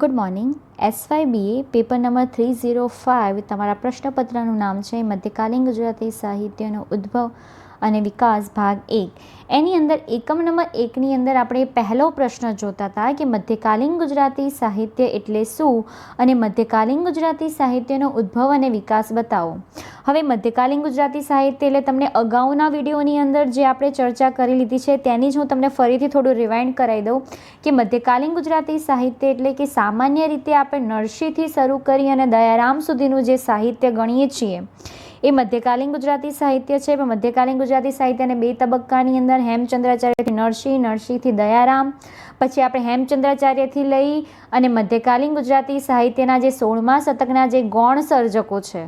Good morning. SYBA paper number 305 તમારા પ્રશ્નપત્રનું નામ છે મધ્યકાલીન ગુજરાતી સાહિત્યનો ઉદ્ભવ અને વિકાસ ભાગ 1. એની અંદર એકમ નંબર 1ની અંદર આપણે પહેલો પ્રશ્ન જોતા હતા કે મધ્યકાલીન ગુજરાતી સાહિત્ય એટલે શું અને મધ્યકાલીન ગુજરાતી સાહિત્યનો ઉદ્ભવ અને વિકાસ બતાવો. હવે મધ્યકાલીન ગુજરાતી સાહિત્ય એટલે તમને અગાઉના વિડીયોની અંદર જે આપણે ચર્ચા કરી લીધી છે તેની જ હું તમને ફરીથી થોડું રિવાઇન્ડ કરાવી દઉં કે મધ્યકાલીન ગુજરાતી સાહિત્ય એટલે કે સામાન્ય રીતે આપણે નરસિંહથી શરૂ કરી અને દયારામ સુધીનું જે સાહિત્ય ગણીએ છીએ એ મધ્યકાલીન ગુજરાતી સાહિત્ય છે. પણ મધ્યકાલીન ગુજરાતી સાહિત્યને બે તબક્કાની અંદર હેમચંદ્રાચાર્યથી નરસિંહ, નરસિંહથી દયારામ, પછી આપણે હેમચંદ્રાચાર્યથી લઈ અને મધ્યકાલીન ગુજરાતી સાહિત્યના જે 16મા શતકના જે ગૌણ સર્જકો છે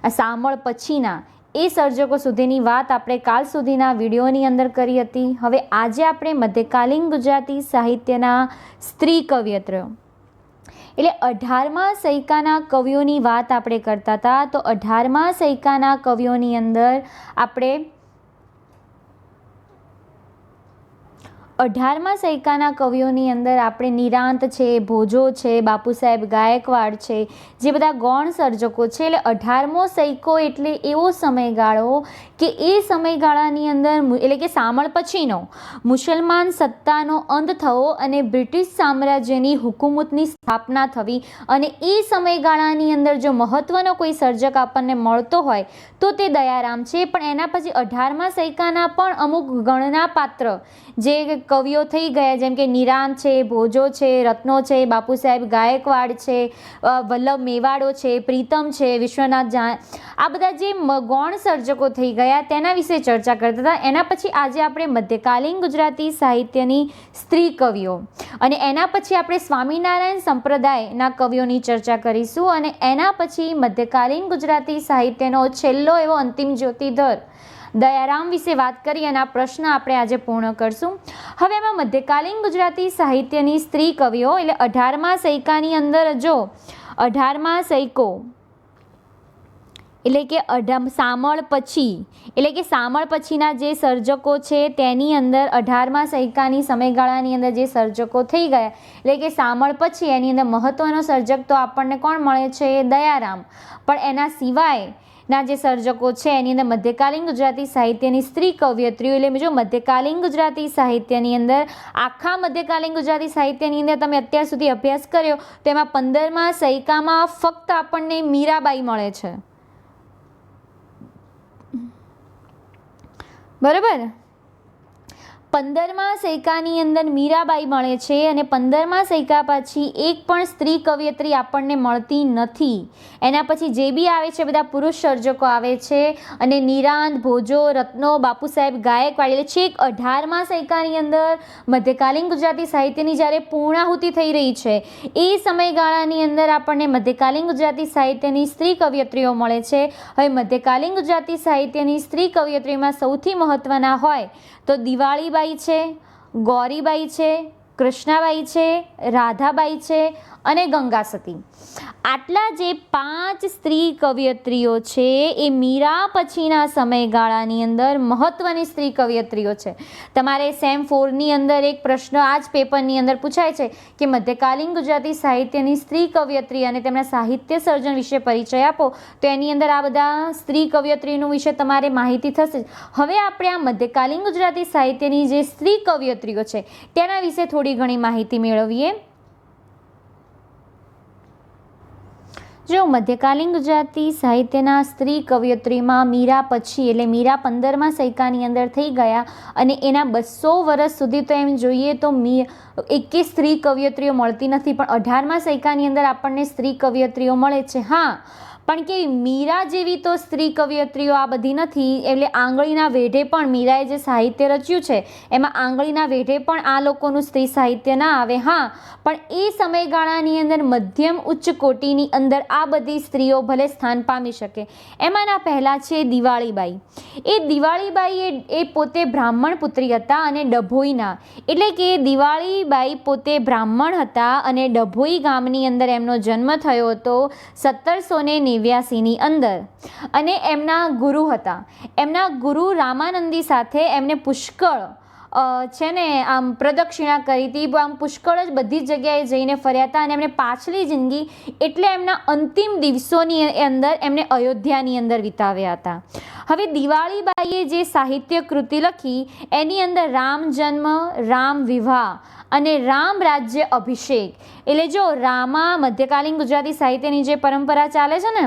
આ શામળ પછીના એ સર્જકો સુધીની વાત આપણે કાલ સુધીના વિડીયોની અંદર કરી હતી. હવે આજે આપણે મધ્યકાલીન ગુજરાતી સાહિત્યના સ્ત્રી કવયત્રીઓ એટલે 18મા સૈકાના કવિઓની વાત આપણે કરતા હતા. તો 18મા સૈકાના કવિઓની અંદર આપણે 18મા સૈકાના કવિઓની અંદર આપણે નિરાંત છે, ભોજો છે, બાપુ સાહેબ ગાયકવાડ છે, જે બધા ગૌણ સર્જકો છે. એટલે 18મો સૈકો એટલે એવો સમયગાળો કે એ સમયગાળાની અંદર એટલે કે શામળ પછીનો મુસલમાન સત્તાનો અંત થવો અને બ્રિટિશ સામ્રાજ્યની હુકુમતની સ્થાપના થવી, અને એ સમયગાળાની અંદર જો મહત્વનો કોઈ સર્જક આપણને મળતો હોય તો તે દયારામ છે. પણ એના પછી 18મા સૈકાના પણ અમુક ગણના પાત્ર જે કવિઓ થઈ ગયા, જેમ કે નિરાંત છે, ભોજો છે, રત્નો છે, બાપુ સાહેબ ગાયકવાડ છે, વલ્લભ મેવાડો છે, પ્રીતમ છે, વિશ્વનાથ આ બધા જે ગૌણ સર્જકો થઈ ગયા તેના વિશે ચર્ચા કરતા હતા. એના પછી આજે આપણે મધ્યકાલીન ગુજરાતી સાહિત્યની સ્ત્રી કવિઓ અને એના પછી આપણે સ્વામિનારાયણ સંપ્રદાયના કવિઓની ચર્ચા કરીશું, અને એના પછી મધ્યકાલીન ગુજરાતી સાહિત્યનો છેલ્લો એવો અંતિમ જ્યોતિધર દયારામ વિશે વાત કરી અને આ પ્રશ્ન આપણે આજે પૂર્ણ કરશું. હવે એમાં મધ્યકાલીન ગુજરાતી સાહિત્યની સ્ત્રી કવિઓ એટલે 18મા સૈકાની અંદર જો 18મા સૈકો એટલે કે શામળ પછી એટલે કે શામળ પછીના જે સર્જકો છે તેની અંદર 18મા સૈકાની સમયગાળાની અંદર જે સર્જકો થઈ ગયા એટલે કે શામળ પછી એની અંદર મહત્વનો સર્જક તો આપણને કોણ મળે છે? દયારામ. પણ એના સિવાય ના જે સર્જકો છે એની અંદર મધ્યકાલીન ગુજરાતી સાહિત્યની સ્ત્રી કવયત્રીઓ એટલે જો મધ્યકાલીન ગુજરાતી સાહિત્યની અંદર આખા મધ્યકાલીન ગુજરાતી સાહિત્યની અંદર તમે અત્યાર સુધી અભ્યાસ કર્યો તો એમાં 15મા સૈકામાં ફક્ત આપણને મીરાબાઈ મળે છે, બરાબર? 15મા સૈકાની અંદર મીરાબાઈ મળે છે અને 15મા સૈકા પછી એક પણ સ્ત્રી કવયત્રી આપણને મળતી નથી. એના પછી જે બી આવે છે બધા પુરુષ સર્જકો આવે છે, અને નિરાંત, ભોજો, રત્નો, બાપુ સાહેબ ગાયકવાડ એટલે છેક 18મા સૈકાની અંદર મધ્યકાલીન ગુજરાતી સાહિત્યની જ્યારે પૂર્ણાહુતિ થઈ રહી છે એ સમયગાળાની અંદર આપણને મધ્યકાલીન ગુજરાતી સાહિત્યની સ્ત્રી કવયત્રીઓ મળે છે. હવે મધ્યકાલીન ગુજરાતી સાહિત્યની સ્ત્રી કવયત્રીમાં સૌથી મહત્વના હોય તો દિવાળીબાઈ છે, ગૌરીબાઈ છે, કૃષ્ણાબાઈ છે, રાધાબાઈ છે અને ગંગાસતી. આટલા જે 5 સ્ત્રી કવયત્રીઓ છે એ મીરા પછીના સમયગાળાની અંદર મહત્વની સ્ત્રી કવયત્રીઓ છે. તમારે સેમ 4ની અંદર એક પ્રશ્ન આ જ પેપરની અંદર પૂછાય છે કે મધ્યકાલીન ગુજરાતી સાહિત્યની સ્ત્રી કવયત્રી અને તેમના સાહિત્ય સર્જન વિશે પરિચય આપો, તો એની અંદર આ બધા સ્ત્રી કવયત્રીનું વિશે તમારે માહિતી થશે. હવે આપણે આ મધ્યકાલીન ગુજરાતી સાહિત્યની જે સ્ત્રી કવયત્રીઓ છે તેના વિશે થોડી ઘણી માહિતી મેળવીએ. જો મધ્યકાલીન ગુજરાતી સાહિત્યના સ્ત્રી કવયત્રીમાં મીરા પછી એટલે મીરા 15મા સૈકાની અંદર થઈ ગયા અને એના 200 વર્ષ સુધી તો એમ જોઈએ તો એકે સ્ત્રી કવયત્રીઓ મળતી નથી, પણ 18મા સૈકાની અંદર આપણને સ્ત્રી કવયત્રીઓ મળે છે. હા, પણ કે મીરા જેવી તો સ્ત્રી કવયત્રીઓ આ બધી નથી. એટલે આંગળીના વેઢે પણ મીરાએ જે સાહિત્ય રચ્યું છે એમાં આંગળીના વેઢે પણ આ લોકોનું સ્ત્રી સાહિત્ય ના આવે. હા, પણ એ સમયગાળાની અંદર મધ્યમ ઉચ્ચ કોટીની અંદર આ બધી સ્ત્રીઓ ભલે સ્થાન પામી શકે. એમાંના પહેલાં છે દિવાળીબાઈ. એ દિવાળીબાઈ એ પોતે બ્રાહ્મણ પુત્રી હતા અને ડભોઈના એટલે કે દિવાળીબાઈ પોતે બ્રાહ્મણ હતા અને ડભોઈ ગામની અંદર એમનો જન્મ થયો હતો 1789ની અંદર, અને એમના ગુરુ હતા. એમના ગુરુ રામાનંદી સાથે એમને પુષ્કળ છે ને આમ પ્રદક્ષિણા કરી હતી, આમ પુષ્કળ જ બધી જ જગ્યાએ જઈને ફર્યા હતા. અને એમને પાછલી જિંદગી એટલે એમના અંતિમ દિવસોની અંદર એમને અયોધ્યાની અંદર વિતાવ્યા હતા. હવે દિવાળીબાઈએ જે સાહિત્ય કૃતિ લખી એની અંદર રામ જન્મ, રામ વિવાહ અને રામ રાજ્ય અભિષેક, એટલે જો રામા મધ્યકાલીન ગુજરાતી સાહિત્યની જે પરંપરા ચાલે છે ને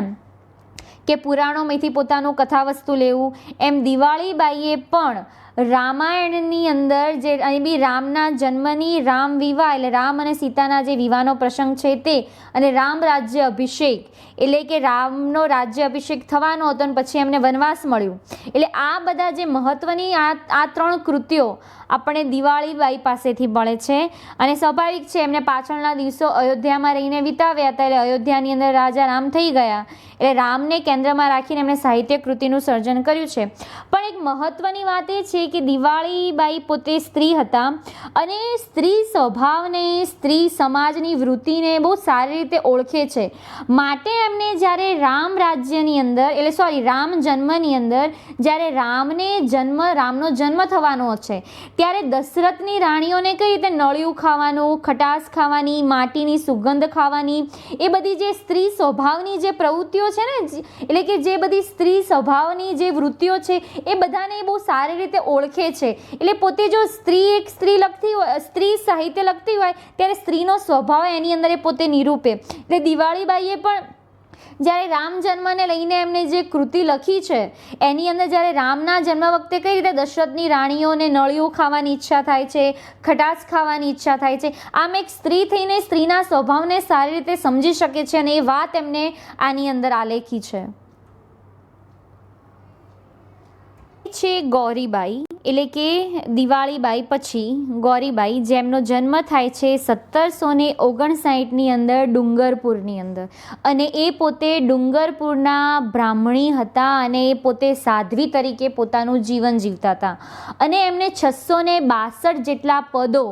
કે પુરાણોમાંથી પોતાનું કથાવસ્તુ લેવું, એમ દિવાળીબાઈએ પણ રામાયણની અંદર જે અહીં બી રામના જન્મની રામ વિવાહ એટલે રામ અને સીતાના જે વિવાહનો પ્રસંગ છે તે, અને રામ રાજ્ય અભિષેક એટલે કે રામનો રાજ્ય અભિષેક થવાનો હતો અને પછી એમને વનવાસ મળ્યું. એટલે આ બધા જે મહત્ત્વની આ 3 કૃતિઓ આપણે દિવાળીબાઈ પાસેથી મળે છે. અને સ્વાભાવિક છે એમને પાછળના દિવસો અયોધ્યામાં રહીને વિતાવ્યા હતા, એટલે અયોધ્યાની અંદર રાજા રામ થઈ ગયા, એટલે રામને કેન્દ્રમાં રાખીને એમણે સાહિત્ય કૃતિનું સર્જન કર્યું છે. પણ એક મહત્ત્વની વાત એ છે કે દિવાળીબાઈ પોતે સ્ત્રી હતા અને સ્ત્રી સ્વભાવને, સ્ત્રી સમાજની વૃત્તિને બહુ સારી રીતે ઓળખે છે. માટે એમને જ્યારે રામ રાજ્યની અંદર એટલે રામ જન્મની અંદર જ્યારે રામનો જન્મ થવાનો છે ત્યારે દશરથની રાણીઓને કઈ રીતે નળિયું ખાવાનું, ખટાશ ખાવાની, માટીની સુગંધ ખાવાની, એ બધી જે સ્ત્રી સ્વભાવની જે પ્રવૃત્તિઓ છે ને, એટલે કે જે બધી સ્ત્રી સ્વભાવની જે વૃત્તિઓ છે એ બધાને બહુ સારી રીતે ઓળખે છે. એટલે પોતે જો સ્ત્રી સાહિત્ય લખતી હોય ત્યારે સ્ત્રીનો સ્વભાવ એની અંદર એ પોતે નિરૂપે. એટલે દિવાળીબાઈએ પણ જ્યારે રામ જન્મને લઈને એમને જે કૃતિ લખી છે એની અંદર જ્યારે રામના જન્મ વખતે કઈ રીતે દશરથની રાણીઓને નળિયું ખાવાની ઈચ્છા થાય છે, ખટાશ ખાવાની ઈચ્છા થાય છે, આમ એક સ્ત્રી થઈને સ્ત્રીના સ્વભાવને સારી રીતે સમજી શકે છે અને એ વાત એમને આની અંદર આલેખી છે. ગૌરીબાઈ એટલે કે દિવાળીબાઈ પછી ગૌરીબાઈ, જેમનો જન્મ થાય છે 1759ની અંદર ડુંગરપુરની અંદર, અને એ પોતે ડુંગરપુરના બ્રાહ્મણી હતા અને એ પોતે સાધ્વી તરીકે પોતાનું જીવન જીવતા હતા. અને એમને 662 જેટલા પદો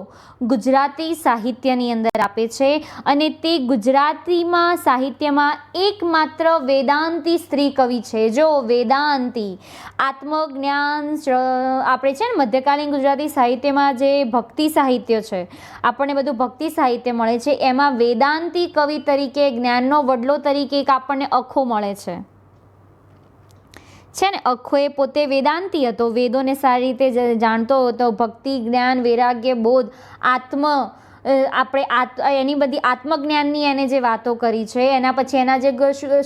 ગુજરાતી સાહિત્યની અંદર આપે છે. અને તે ગુજરાતીમાં સાહિત્યમાં એકમાત્ર વેદાંતી સ્ત્રી કવિ છે. જો વેદાંતી આત્મજ્ઞાન આપણે છે ને મધ્યકાલીન ગુજરાતી સાહિત્યમાં જે ભક્તિ સાહિત્ય છે, આપણને બધું ભક્તિ સાહિત્ય મળે છે, એમાં વેદાંતી કવિ તરીકે, જ્ઞાનનો વડલો તરીકે એક આપણને અખો મળે છે ને. અખો એ પોતે વેદાંતી હતો, વેદોને સારી રીતે જાણતો હતો, ભક્તિ, જ્ઞાન, વૈરાગ્ય, બોધ, એની બધી આત્મજ્ઞાનની એને જે વાતો કરી છે. એના પછી એના જે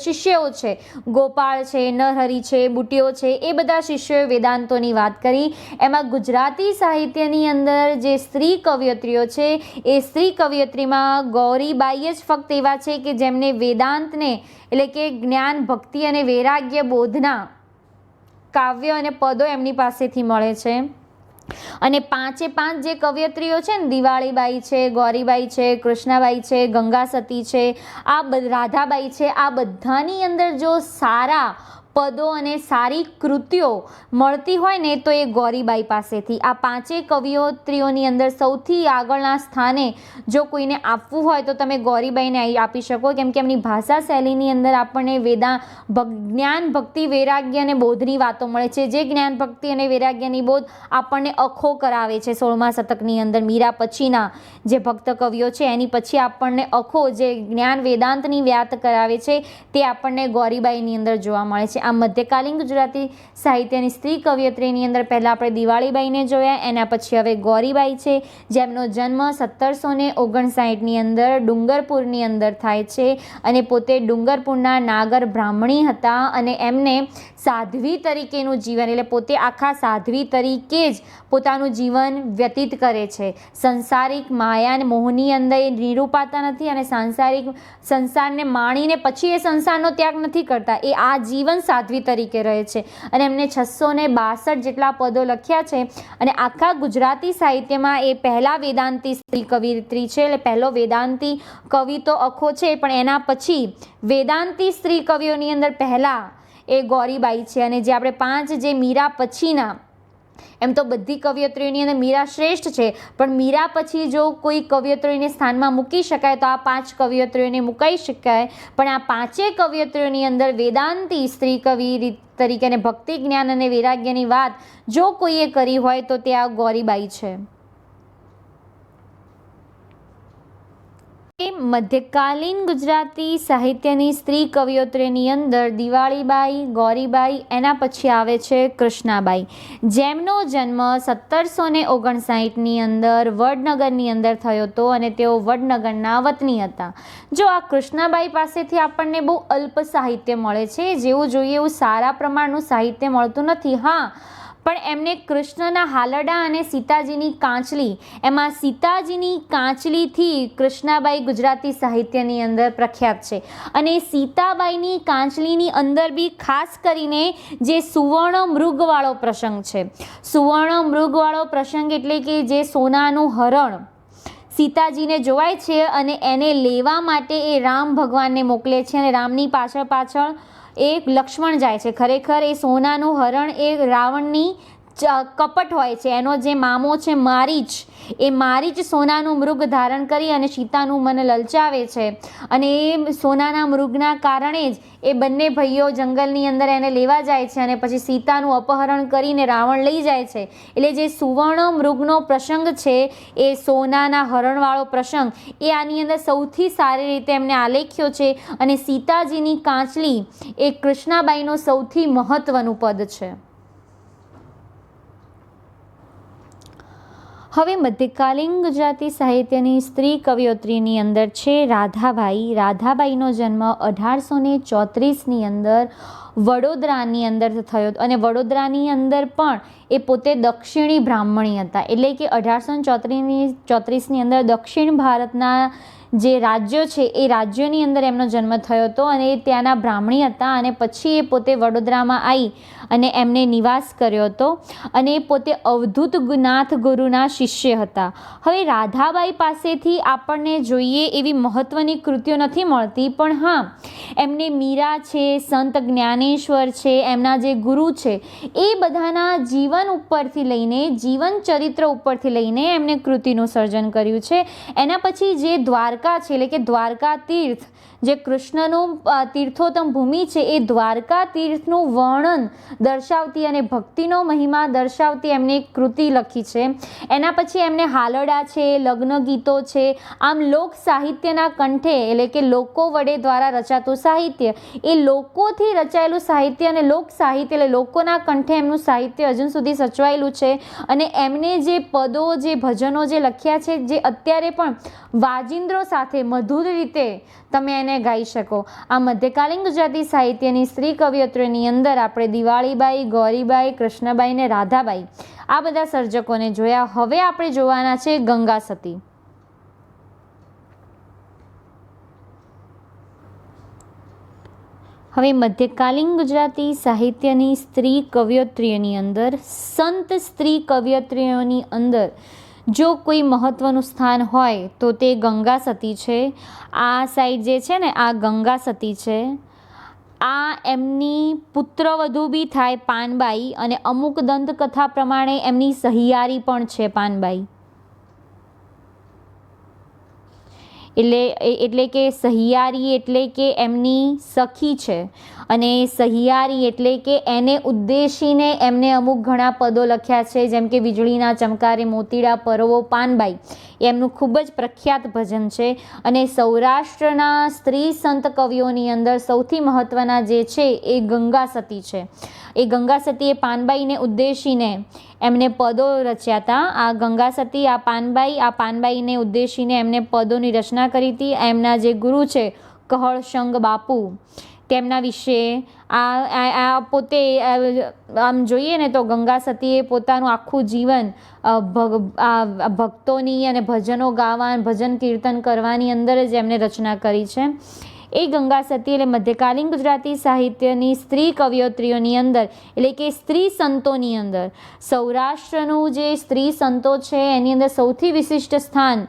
શિષ્યો છે, ગોપાળ છે, નરહરી છે, બુટીઓ છે, એ બધા શિષ્યોએ વેદાંતોની વાત કરી. એમાં ગુજરાતી સાહિત્યની અંદર જે સ્ત્રી કવયત્રીઓ છે એ સ્ત્રી કવયત્રીમાં ગૌરીબાઈ જ ફક્ત એવા છે કે જેમને વેદાંતને એટલે કે જ્ઞાન, ભક્તિ અને વૈરાગ્ય બોધના કાવ્ય અને પદો એમની પાસેથી મળે છે. અને 5 જે કવયત્રીઓ છે ને, દિવાળીબાઈ છે, ગૌરીબાઈ છે, કૃષ્ણાબાઈ છે, ગંગાસતી છે, રાધાબાઈ છે, આ બધાની અંદર જો સારા પદો અને સારી કૃતિઓ મળતી હોય ને તો એ ગૌરીબાઈ પાસેથી. આ 5 કવયત્રીઓની અંદર સૌથી આગળના સ્થાને જો કોઈને આપવું હોય તો તમે ગૌરીબાઈને આપી શકો, કેમ કે એમની ભાષા શૈલીની અંદર આપણને જ્ઞાન, ભક્તિ, વૈરાગ્ય અને બોધની વાતો મળે છે. જે જ્ઞાન, ભક્તિ અને વૈરાગ્યની બોધ આપણને અખો કરાવે છે 16મા શતકની અંદર. મીરા પછીના જે ભક્ત કવિઓ છે એની પછી આપણને અખો જે જ્ઞાન વેદાંતની વ્યાત કરાવે છે તે આપણને ગૌરીબાઈની અંદર જોવા મળે છે. આ મધ્યકાલીન ગુજરાતી સાહિત્યની સ્ત્રી કવયત્રીની અંદર પહેલાં આપણે દિવાળીબાઈને જોયા, એના પછી હવે ગૌરીબાઈ છે, જેમનો જન્મ 1759ની અંદર ડુંગરપુરની અંદર થાય છે. અને પોતે ડુંગરપુરના નાગર બ્રાહ્મણી હતા અને એમને સાધ્વી તરીકેનું જીવન એટલે પોતે આખા સાધ્વી તરીકે જ પોતાનું જીવન વ્યતીત કરે છે. સંસારિક માયા અને મોહની અંદર એ નિરૂપાતા નથી અને સંસારને માણીને પછી એ સંસારનો ત્યાગ નથી કરતા, એ આ જીવન સાધ્વી તરીકે રહે છે. અને એમને 662 જેટલા પદો લખ્યા છે. અને આખા ગુજરાતી સાહિત્યમાં એ પહેલા વેદાંતી સ્ત્રી કવિયત્રી છે, એટલે પહેલો વેદાંતી કવિ તો અખો છે, પણ એના પછી વેદાંતી સ્ત્રી કવિઓની અંદર પહેલા એ ગૌરીબાઈ છે. અને જે આપણે 5 જે મીરા પછીના એમ તો બધી કવયત્રીઓની અંદર મીરા શ્રેષ્ઠ છે, પણ મીરા પછી જો કોઈ કવયત્રીઓને સ્થાનમાં મૂકી શકાય તો આ 5 કવયત્રીઓને મુકાઈ શકાય. પણ આ 5 કવયત્રીઓની અંદર વેદાંતી સ્ત્રી કવિ તરીકે અને ભક્તિ જ્ઞાન અને વૈરાગ્યની વાત જો કોઈએ કરી હોય તો તે આ ગૌરીબાઈ છે. મધ્યકાલીન ગુજરાતી સાહિત્યની સ્ત્રી કવયત્રીની અંદર દિવાળીબાઈ, ગૌરીબાઈ, એના પછી આવે છે કૃષ્ણાબાઈ, જેમનો જન્મ 1759ની અંદર વડનગરની અંદર થયો હતો અને તેઓ વડનગરના વતની હતા. જો આ કૃષ્ણાબાઈ પાસેથી આપણને બહુ અલ્પ સાહિત્ય મળે છે, જેવું જોઈએ એવું સારા પ્રમાણનું સાહિત્ય મળતું નથી. હા, પણ એમને કૃષ્ણના હાલરડા અને સીતાજીની કાંચલી, એમાં સીતાજીની કાંચલીથી કૃષ્ણાબાઈ ગુજરાતી સાહિત્યની અંદર પ્રખ્યાત છે. અને સીતાબાઈની કાંચલીની અંદર બી ખાસ કરીને જે સુવર્ણ મૃગવાળો પ્રસંગ છે, સુવર્ણ મૃગવાળો પ્રસંગ એટલે કે જે સોનાનું હરણ સીતાજીને જોવાય છે અને એને લેવા માટે એ રામ ભગવાનને મોકલે છે અને રામની પાછળ પાછળ એ લક્ષ્મણ જાય છે. ખરેખર એ સોનાનું હરણ એ રાવણની કપટ હોય છે. એનો જે મામો છે મારીચ, એ મારીચ સોનાનું મૃગ ધારણ કરી અને સીતાનું મન લલચાવે છે અને એ સોનાના મૃગના કારણે જ એ બંને ભાઈઓ જંગલની અંદર એને લેવા જાય છે અને પછી સીતાનું અપહરણ કરીને રાવણ લઈ જાય છે. એટલે જે સુવર્ણ મૃગનો પ્રસંગ છે, એ સોનાના હરણવાળો પ્રસંગ, એ આની અંદર સૌથી સારી રીતે એમને આલેખ્યો છે. અને સીતાજીની કાંચલી એ કૃષ્ણાબાઈનો સૌથી મહત્વનું પદ છે. હવે મધ્યકાલીન ગુજરાતી સાહિત્યની સ્ત્રી કવયત્રીની અંદર છે રાધાબાઈ. રાધાબાઈનો જન્મ 1834ની અંદર વડોદરાની અંદર થયો અને વડોદરાની અંદર પણ એ પોતે દક્ષિણી બ્રાહ્મણી હતા. એટલે કે 1834ની અંદર દક્ષિણ ભારતના જે રાજ્યો છે એ રાજ્યોની અંદર એમનો જન્મ થયો હતો અને એ ત્યાંના બ્રાહ્મણી હતા. અને પછી એ પોતે વડોદરામાં આવી અને એમને નિવાસ કર્યો હતો અને એ પોતે અવધૂત નાથ ગુરુના શિષ્ય હતા. હવે રાધાબાઈ પાસેથી આપણને જોઈએ એવી મહત્ત્વની કૃતિઓ નથી મળતી, પણ હા, એમને મીરા છે, સંત જ્ઞાનેશ્વર છે, એમના જે ગુરુ છે, એ બધાના જીવન ઉપરથી લઈને, જીવન ચરિત્ર ઉપરથી લઈને એમને કૃતિનું સર્જન કર્યું છે. એના પછી જે દ્વારકા છે, એટલે કે દ્વારકા તીર્થ, જે કૃષ્ણનું તીર્થોત્તમ ભૂમિ છે, એ દ્વારકા તીર્થનું વર્ણન દર્શાવતી અને ભક્તિનો મહિમા દર્શાવતી એમને એક કૃતિ લખી છે. એના પછી એમને હાલરડા છે, લગ્ન ગીતો છે, આમ લોક સાહિત્યના કંઠે, એટલે કે લોકો વડે દ્વારા રચાતું સાહિત્ય, એ લોકોથી રચાયેલું સાહિત્ય અને લોક સાહિત્ય, એટલે લોકોના કંઠે એમનું સાહિત્ય હજુ સુધી સચવાયેલું છે. અને એમને જે પદો, જે ભજનો જે લખ્યા છે, જે અત્યારે પણ વાજિંદ્રો સાથે મધુર રીતે તમે એને ગાઈ શકો. આ મધ્યકાલીન ગુજરાતી સાહિત્યની સ્ત્રી કવયત્રીની અંદર આપણે દિવાળીબાઈ, ગૌરીબાઈ, કૃષ્ણબાઈ ને રાધાબાઈ, આ બધા સર્જકોને જોયા. હવે આપણે જોવાના છે ગંગા સતી. હવે મધ્યકાલીન ગુજરાતી સાહિત્યની સ્ત્રી કવયત્રીઓની અંદર, સંત સ્ત્રી કવયત્રીઓની અંદર જો કોઈ મહત્ત્વનું સ્થાન હોય તો તે ગંગા સતી છે. આ સાઈડ જે છે ને, આ ગંગા સતી છે. આ એમની પુત્રવધુ બી થાય પાનબાઈ, અને અમુક દંતકથા પ્રમાણે એમની સહિયારી પણ છે પાનબાઈ. એટલે કે સહિયારી એટલે કે એમની સખી છે, અને સહિયારી એટલે કે એને ઉદ્દેશીને એમને અમુક ઘણા પદો લખ્યા છે, જેમ કે વીજળીના ચમકારે મોતીડા પરવો પાનબાઈ, એમનું ખૂબ જ પ્રખ્યાત ભજન છે. અને સૌરાષ્ટ્રના સ્ત્રી સંત કવિઓની અંદર સૌથી મહત્ત્વના જે છે એ ગંગા સતી છે. એ ગંગા સતીએ પાનબાઈને ઉદ્દેશીને એમને પદો રચ્યા હતા. આ ગંગા સતી, આ પાનબાઈને ઉદ્દેશીને એમને પદોની રચના કરી હતી. એમના જે ગુરુ છે કહળશંગ બાપુ, તેમના વિશે આ પોતે આમ જોઈએ ને તો ગંગા સતીએ પોતાનું આખું જીવન ભક્તોની અને ભજનો ગાવા, ભજન કીર્તન કરવાની અંદર જ એમને રચના કરી છે. એ ગંગા સતી એટલે મધ્યકાલીન ગુજરાતી સાહિત્યની સ્ત્રી કવયત્રીઓની અંદર, એટલે કે સ્ત્રી સંતોની અંદર, સૌરાષ્ટ્રનું જે સ્ત્રી સંતો છે એની અંદર સૌથી વિશિષ્ટ સ્થાન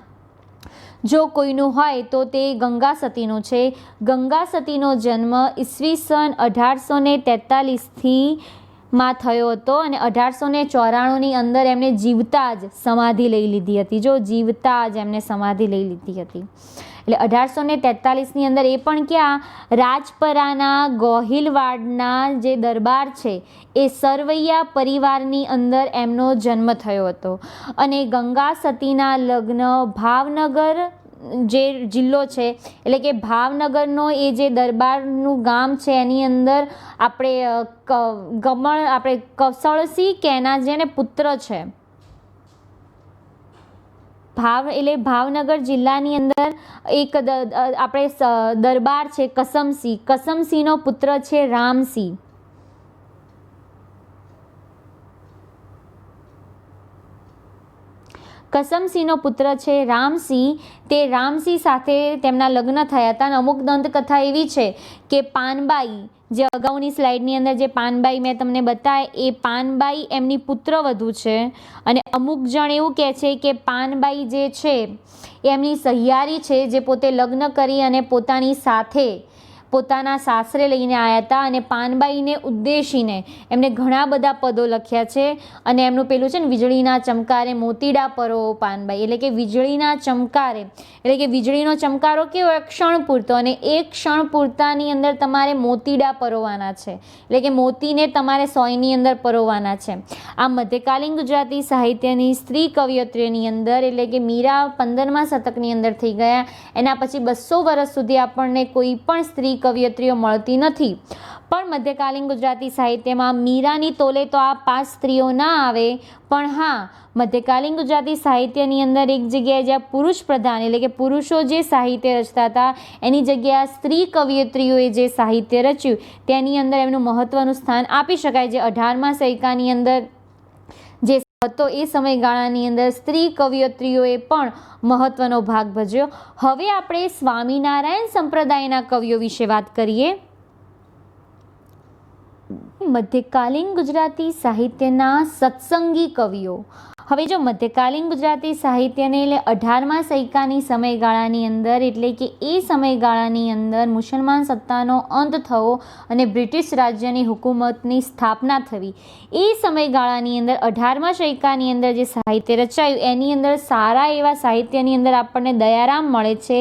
જો કોઈનું હોય તો તે ગંગા સતીનું છે. ગંગા સતીનો જન્મ ઈસવીસન 1843થી માં થયો હતો અને 1894ની અંદર એમને જીવતા જ સમાધિ લઈ લીધી હતી. જો જીવતા જ એમને સમાધિ લઈ લીધી હતી. એટલે 1843ની અંદર એ પણ ક્યાં રાજપરાના ગોહિલવાડના જે દરબાર છે એ સરવૈયા પરિવારની અંદર એમનો જન્મ થયો હતો. અને ગંગા સતીના લગ્ન ભાવનગર જે જિલ્લો છે એટલે કે ભાવનગરનો એ જે દરબારનું ગામ છે એની અંદર આપણે કસળસિંહ કેના જેને પુત્ર છે એટલે ભાવનગર જિલ્લાની અંદર એક આપણે દરબાર છે કસમસિંહનો પુત્ર છે રામસિંહ. કસમસિંહનો પુત્ર છે રામસિંહ. તે રામસિંહ સાથે તેમના લગ્ન થયા હતા. અને અમુક દંતકથા એવી છે કે પાનબાઈ, જે અગાઉની સ્લાઇડની અંદર જે પાનબાઈ મેં તમને બતાવ્યા, એ પાનબાઈ એમની પુત્રવધુ છે. અને અમુક જણ એવું કહે છે કે પાનબાઈ જે છે એ એમની સહિયારી છે, જે પોતે લગ્ન કરી અને પોતાની સાથે પોતાના સાસરે લઈને આવ્યા હતા. અને પાનબાઈને ઉદ્દેશીને એમને ઘણા બધા પદો લખ્યા છે. અને એમનું પેલું છે ને, વીજળીના ચમકારે મોતીડા પરો પાનબાઈ, એટલે કે વીજળીના ચમકારે, એટલે કે વીજળીનો ચમકારો કેવો ક્ષણ પૂરતો, અને એ ક્ષણ પૂરતાની અંદર તમારે મોતીડા પરોવાના છે, એટલે કે મોતીને તમારે સોયની અંદર પરોવાના છે. આ મધ્યકાલીન ગુજરાતી સાહિત્યની સ્ત્રી કવયત્રીઓની અંદર, એટલે કે મીરા 15મા શતકની અંદર થઈ ગયા. એના પછી 200 વર્ષ સુધી આપણને કોઈ પણ સ્ત્રી કવયત્રીઓ મળતી નથી. પણ મધ્યકાલીન ગુજરાતી સાહિત્યમાં મીરાની તોલે તો આ 5 સ્ત્રીઓ ના આવે, પણ હા, મધ્યકાલીન ગુજરાતી સાહિત્યની અંદર એક જગ્યાએ જ્યાં પુરુષ પ્રધાન, એટલે કે પુરુષો જે સાહિત્ય રચતા હતા એની જગ્યાએ સ્ત્રી કવયત્રીઓએ જે સાહિત્ય રચ્યું તેની અંદર એમનું મહત્વનું સ્થાન આપી શકાય. જે 18મા સૈકાની અંદર જે હતો એ સમયગાળાની અંદર સ્ત્રી કવયત્રીઓએ પણ મહત્વનો ભાગ ભજવ્યો. હવે આપણે સ્વામિનારાયણ સંપ્રદાયના કવિઓ વિશે વાત કરીએ. મધ્યકાલીન ગુજરાતી સાહિત્યના સત્સંગી કવિઓ. હવે જો મધ્યકાલીન ગુજરાતી સાહિત્યને એટલે 18મા સૈકાની સમયગાળાની અંદર, એટલે કે એ સમયગાળાની અંદર મુસલમાન સત્તાનો અંત થવો અને બ્રિટિશ રાજ્યની હુકુમતની સ્થાપના થવી, એ સમયગાળાની અંદર 18મા સૈકાની અંદર જે સાહિત્ય રચાયું એની અંદર સારા એવા સાહિત્યની અંદર આપણને દયારામ મળે છે.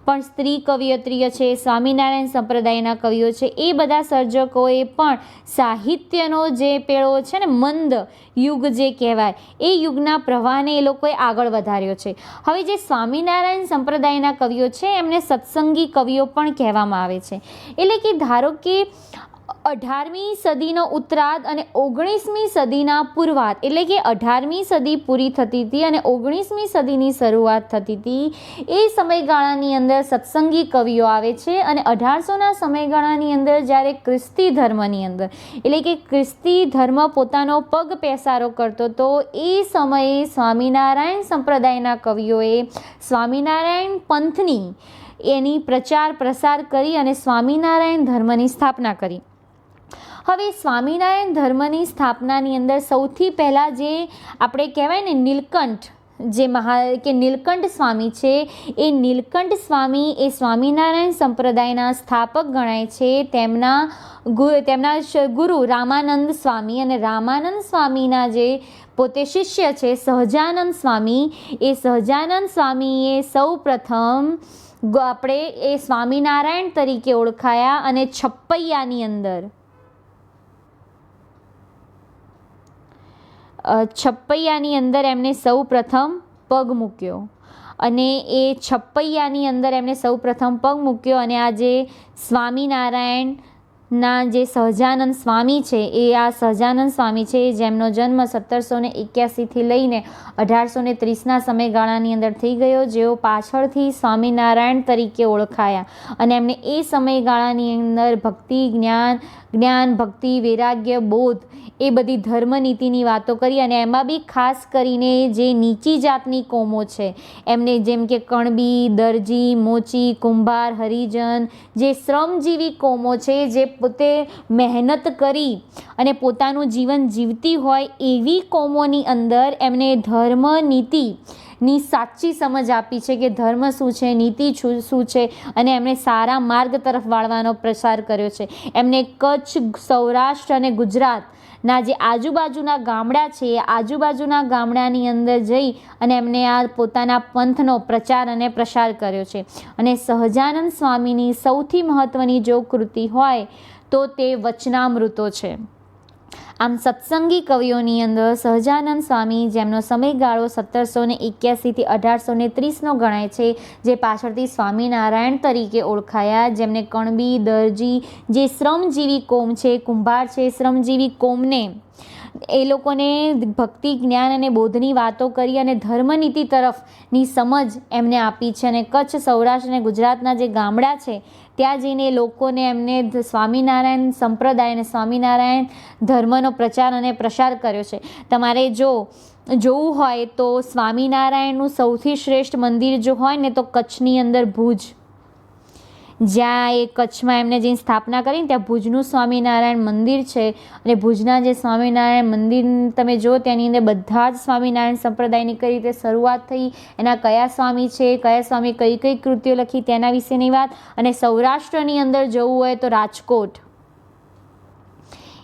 પણ સ્ત્રી કવયત્રીઓ છે, સ્વામિનારાયણ સંપ્રદાયના કવિઓ છે, એ બધા સર્જકોએ પણ સાહિત્યનો જે પેલો છે ને મંદ યુગ જે કહેવાય એ યુગના પ્રવાહને એ લોકોએ આગળ વધાર્યો છે. હવે જે સ્વામિનારાયણ સંપ્રદાયના કવિઓ છે એમને સત્સંગી કવિઓ પણ કહેવામાં આવે છે. એટલે કે ધારો કે 18મી સદીનો ઉત્તરાર્ધ અને 19મી સદીના પૂર્વાર્ધ, એટલે કે 18મી સદી પૂરી થતી હતી અને 19મી સદીની શરૂઆત થતી હતી, એ સમયગાળાની અંદર સત્સંગી કવિઓ આવે છે. અને 1800ના સમયગાળાની અંદર જ્યારે ખ્રિસ્તી ધર્મની અંદર, એટલે કે ખ્રિસ્તી ધર્મ પોતાનો પગ પેસારો કરતો હતો, એ સમયે સ્વામિનારાયણ સંપ્રદાયના કવિઓએ સ્વામિનારાયણ પંથની એની પ્રચાર પ્રસાર કરી અને સ્વામિનારાયણ ધર્મની સ્થાપના કરી. હવે સ્વામિનારાયણ ધર્મની સ્થાપનાની અંદર સૌથી પહેલાં જે આપણે કહેવાય ને નીલકંઠ, જે નીલકંઠ સ્વામી છે, એ નીલકંઠ સ્વામી એ સ્વામિનારાયણ સંપ્રદાયના સ્થાપક ગણાય છે. તેમના ગુરુ રામાનંદ સ્વામી, અને રામાનંદ સ્વામીના જે પોતે શિષ્ય છે સહજાનંદ સ્વામી, એ સહજાનંદ સ્વામીએ સૌ પ્રથમ આપણે એ સ્વામિનારાયણ તરીકે ઓળખાયા. અને છપ્પૈયાની અંદર એમને સૌ પ્રથમ પગ મૂક્યો. અને એ છપ્પૈયાની અંદર એમને સૌ પ્રથમ પગ મૂક્યો. અને આ જે સ્વામિનારાયણના જે સહજાનંદ સ્વામી છે, એ આ સહજાનંદ સ્વામી છે જેમનો જન્મ 1781થી લઈને 1830ના સમયગાળાની અંદર થઈ ગયો, જેઓ પાછળથી સ્વામિનારાયણ તરીકે ઓળખાયા. અને એમને એ સમયગાળાની અંદર ભક્તિ, જ્ઞાન ભક્તિ, વૈરાગ્ય, બોધ, એ બધી ધર્મનીતિની વાતો કરી. અને એમાં બી ખાસ કરીને જે નીચી જાતની કોમો છે એમને, જેમ કે કણબી, દરજી, મોચી, કુંભાર, હરિજન, જે શ્રમજીવી કોમો છે, જે પોતે મહેનત કરી અને પોતાનું જીવન જીવતી હોય એવી કોમોની અંદર એમને ધર્મ નીતિની સાચી સમજ આપી છે કે ધર્મ શું છે, નીતિ શું છે, અને એમણે સારા માર્ગ તરફ વાળવાનો પ્રસાર કર્યો છે. એમને કચ્છ, સૌરાષ્ટ્ર અને ગુજરાત ના જે આજુબાજુના ગામડા છે એ આજુબાજુના ગામડાની અંદર જઈ અને એમને આ પોતાના પંથનો પ્રચાર અને પ્રસાર કર્યો છે. અને સહજાનંદ સ્વામીની સૌથી મહત્ત્વની જો કૃતિ હોય તો તે વચનામૃતો છે. આમ સત્સંગી કવિઓની અંદર સહજાનંદ સ્વામી, જેમનો સમયગાળો 1781 થી 1830નો ગણાય છે, જે પાછળથી સ્વામિનારાયણ તરીકે ઓળખાયા, જેમને કણબી, દરજી, જે શ્રમજીવી કોમ છે, કુંભાર છે, શ્રમજીવી કોમને એ લોકોને ભક્તિ, જ્ઞાન અને બોધની વાતો કરી અને ધર્મનીતિ તરફની સમજ એમને આપી છે. અને કચ્છ, સૌરાષ્ટ્ર અને ગુજરાતના જે ગામડા છે ત્યાં જઈને લોકોને એમને સ્વામિનારાયણ સંપ્રદાય અને સ્વામિનારાયણ ધર્મનો પ્રચાર અને પ્રસાર કર્યો છે. તમારે જો જોવું હોય તો સ્વામિનારાયણનું સૌથી શ્રેષ્ઠ મંદિર જો હોય ને તો કચ્છની અંદર ભુજ, જ્યાં એ કચ્છમાં એમને જે સ્થાપના કરી ત્યાં ભુજનું સ્વામિનારાયણ મંદિર છે. અને ભુજના જે સ્વામિનારાયણ મંદિર તમે જો તેની અંદર બધા જ સ્વામિનારાયણ સંપ્રદાયની કઈ રીતે શરૂઆત થઈ, એના કયા સ્વામી છે, કયા સ્વામી કઈ કઈ કૃતિઓ લખી તેના વિશેની વાત. અને સૌરાષ્ટ્રની અંદર જવું હોય તો રાજકોટ,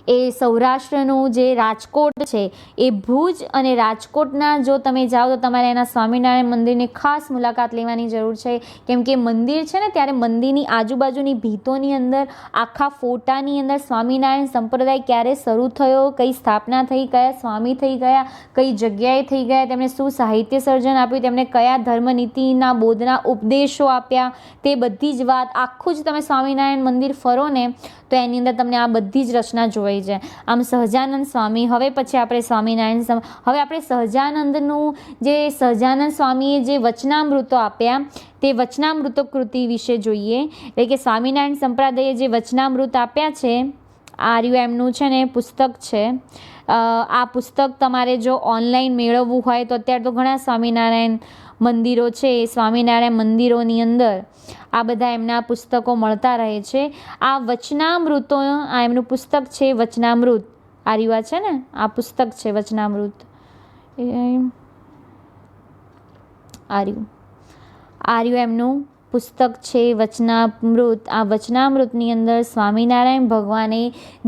એ સૌરાષ્ટ્રનું જે રાજકોટ છે એ ભુજ અને રાજકોટના જો તમે જાઓ તો તમારે એના સ્વામિનારાયણ મંદિરની ખાસ મુલાકાત લેવાની જરૂર છે. કેમ કે મંદિર છે ને ત્યારે મંદિરની આજુબાજુની ભીતોની અંદર આખા ફોટાની અંદર સ્વામિનારાયણ સંપ્રદાય ક્યારે શરૂ થયો, કઈ સ્થાપના થઈ, કયા સ્વામી થઈ ગયા, કઈ જગ્યાએ થઈ ગયા, તેમણે શું સાહિત્ય સર્જન આપ્યું, તેમણે કયા ધર્મનીતિના બોધના ઉપદેશો આપ્યા, તે બધી જ વાત આખું જ તમે સ્વામિનારાયણ મંદિર ફરો ને તો એની અંદર તમને આ બધી જ રચના જોવાઈ જાય. આમ સહજાનંદ સ્વામી, હવે પછી આપણે સ્વામિનારાયણ, હવે આપણે સહજાનંદનું જે સહજાનંદ સ્વામીએ જે વચનામૃતો આપ્યા તે વચનામૃતો કૃતિ વિશે જોઈએ. એટલે કે સ્વામિનારાયણ સંપ્રદાયે જે વચનામૃત આપ્યા છે, આ રહ્યું એમનું છે ને પુસ્તક છે. આ પુસ્તક તમારે જો ઓનલાઈન મેળવવું હોય તો અત્યારે તો ઘણા સ્વામિનારાયણ મંદિરો છે, એ સ્વામિનારાયણ મંદિરોની અંદર આ બધા એમના પુસ્તકો મળતા રહે છે. આ વચનામૃતો, આ એમનું પુસ્તક છે વચનામૃત, આ રીવા છે ને આ પુસ્તક છે વચનામૃત, આ રહ્યું એમનું પુસ્તક છે વચનામૃત. આ વચનામૃતની અંદર સ્વામિનારાયણ ભગવાને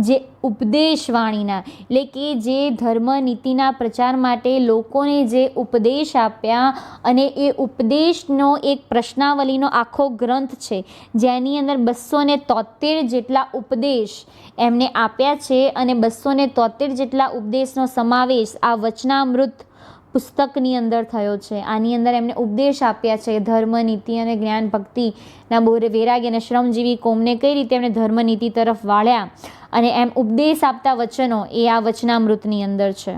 જે ઉપદેશવાણીના, એટલે કે જે ધર્મ નીતિના પ્રચાર માટે લોકોને જે ઉપદેશ આપ્યા, અને એ ઉપદેશનો એક પ્રશ્નાવલીનો આખો ગ્રંથ છે, જેની અંદર 273 જેટલા ઉપદેશ એમને આપ્યા છે. અને 273 જેટલા ઉપદેશનો સમાવેશ આ વચનામૃત પુસ્તકની અંદર થયો છે. આની અંદર એમને ઉપદેશ આપ્યા છે ધર્મ, નીતિ અને જ્ઞાન ભક્તિના વૈરાગ્ય અને શ્રમજીવી કોમને કઈ રીતે એમને ધર્મનીતિ તરફ વાળ્યા, અને એમ ઉપદેશ આપતા વચનો એ આ વચનામૃતની અંદર છે.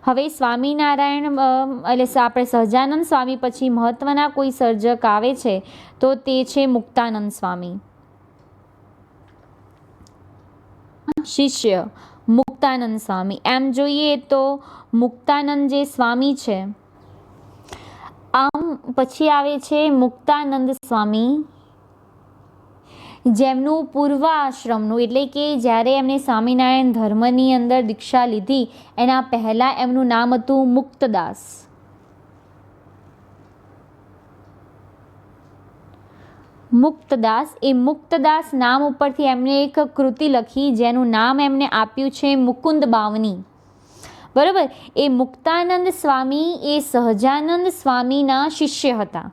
હવે સ્વામિનારાયણ એટલે આપણે સહજાનંદ સ્વામી પછી મહત્વના કોઈ સર્જક આવે છે તો તે છે મુક્તાનંદ સ્વામી. શિષ્ય મુક્તાનંદ સ્વામી, એમ જોઈએ તો મુક્તાનંદ જે સ્વામી છે, આમ પછી આવે છે મુક્તાનંદ સ્વામી, જેમનું પૂર્વાશ્રમનું, એટલે કે જ્યારે એમને સ્વામિનારાયણ ધર્મની અંદર દીક્ષા લીધી એના પહેલાં એમનું નામ હતું મુક્તદાસ. મુક્તદાસ, એ મુક્તદાસ નામ ઉપરથી એમણે એક કૃતિ લખી જેનું નામ એમને આપ્યું છે મુકુંદ બાવની. બરાબર, એ મુક્તાનંદ સ્વામી એ સહજાનંદ સ્વામીના શિષ્ય હતા.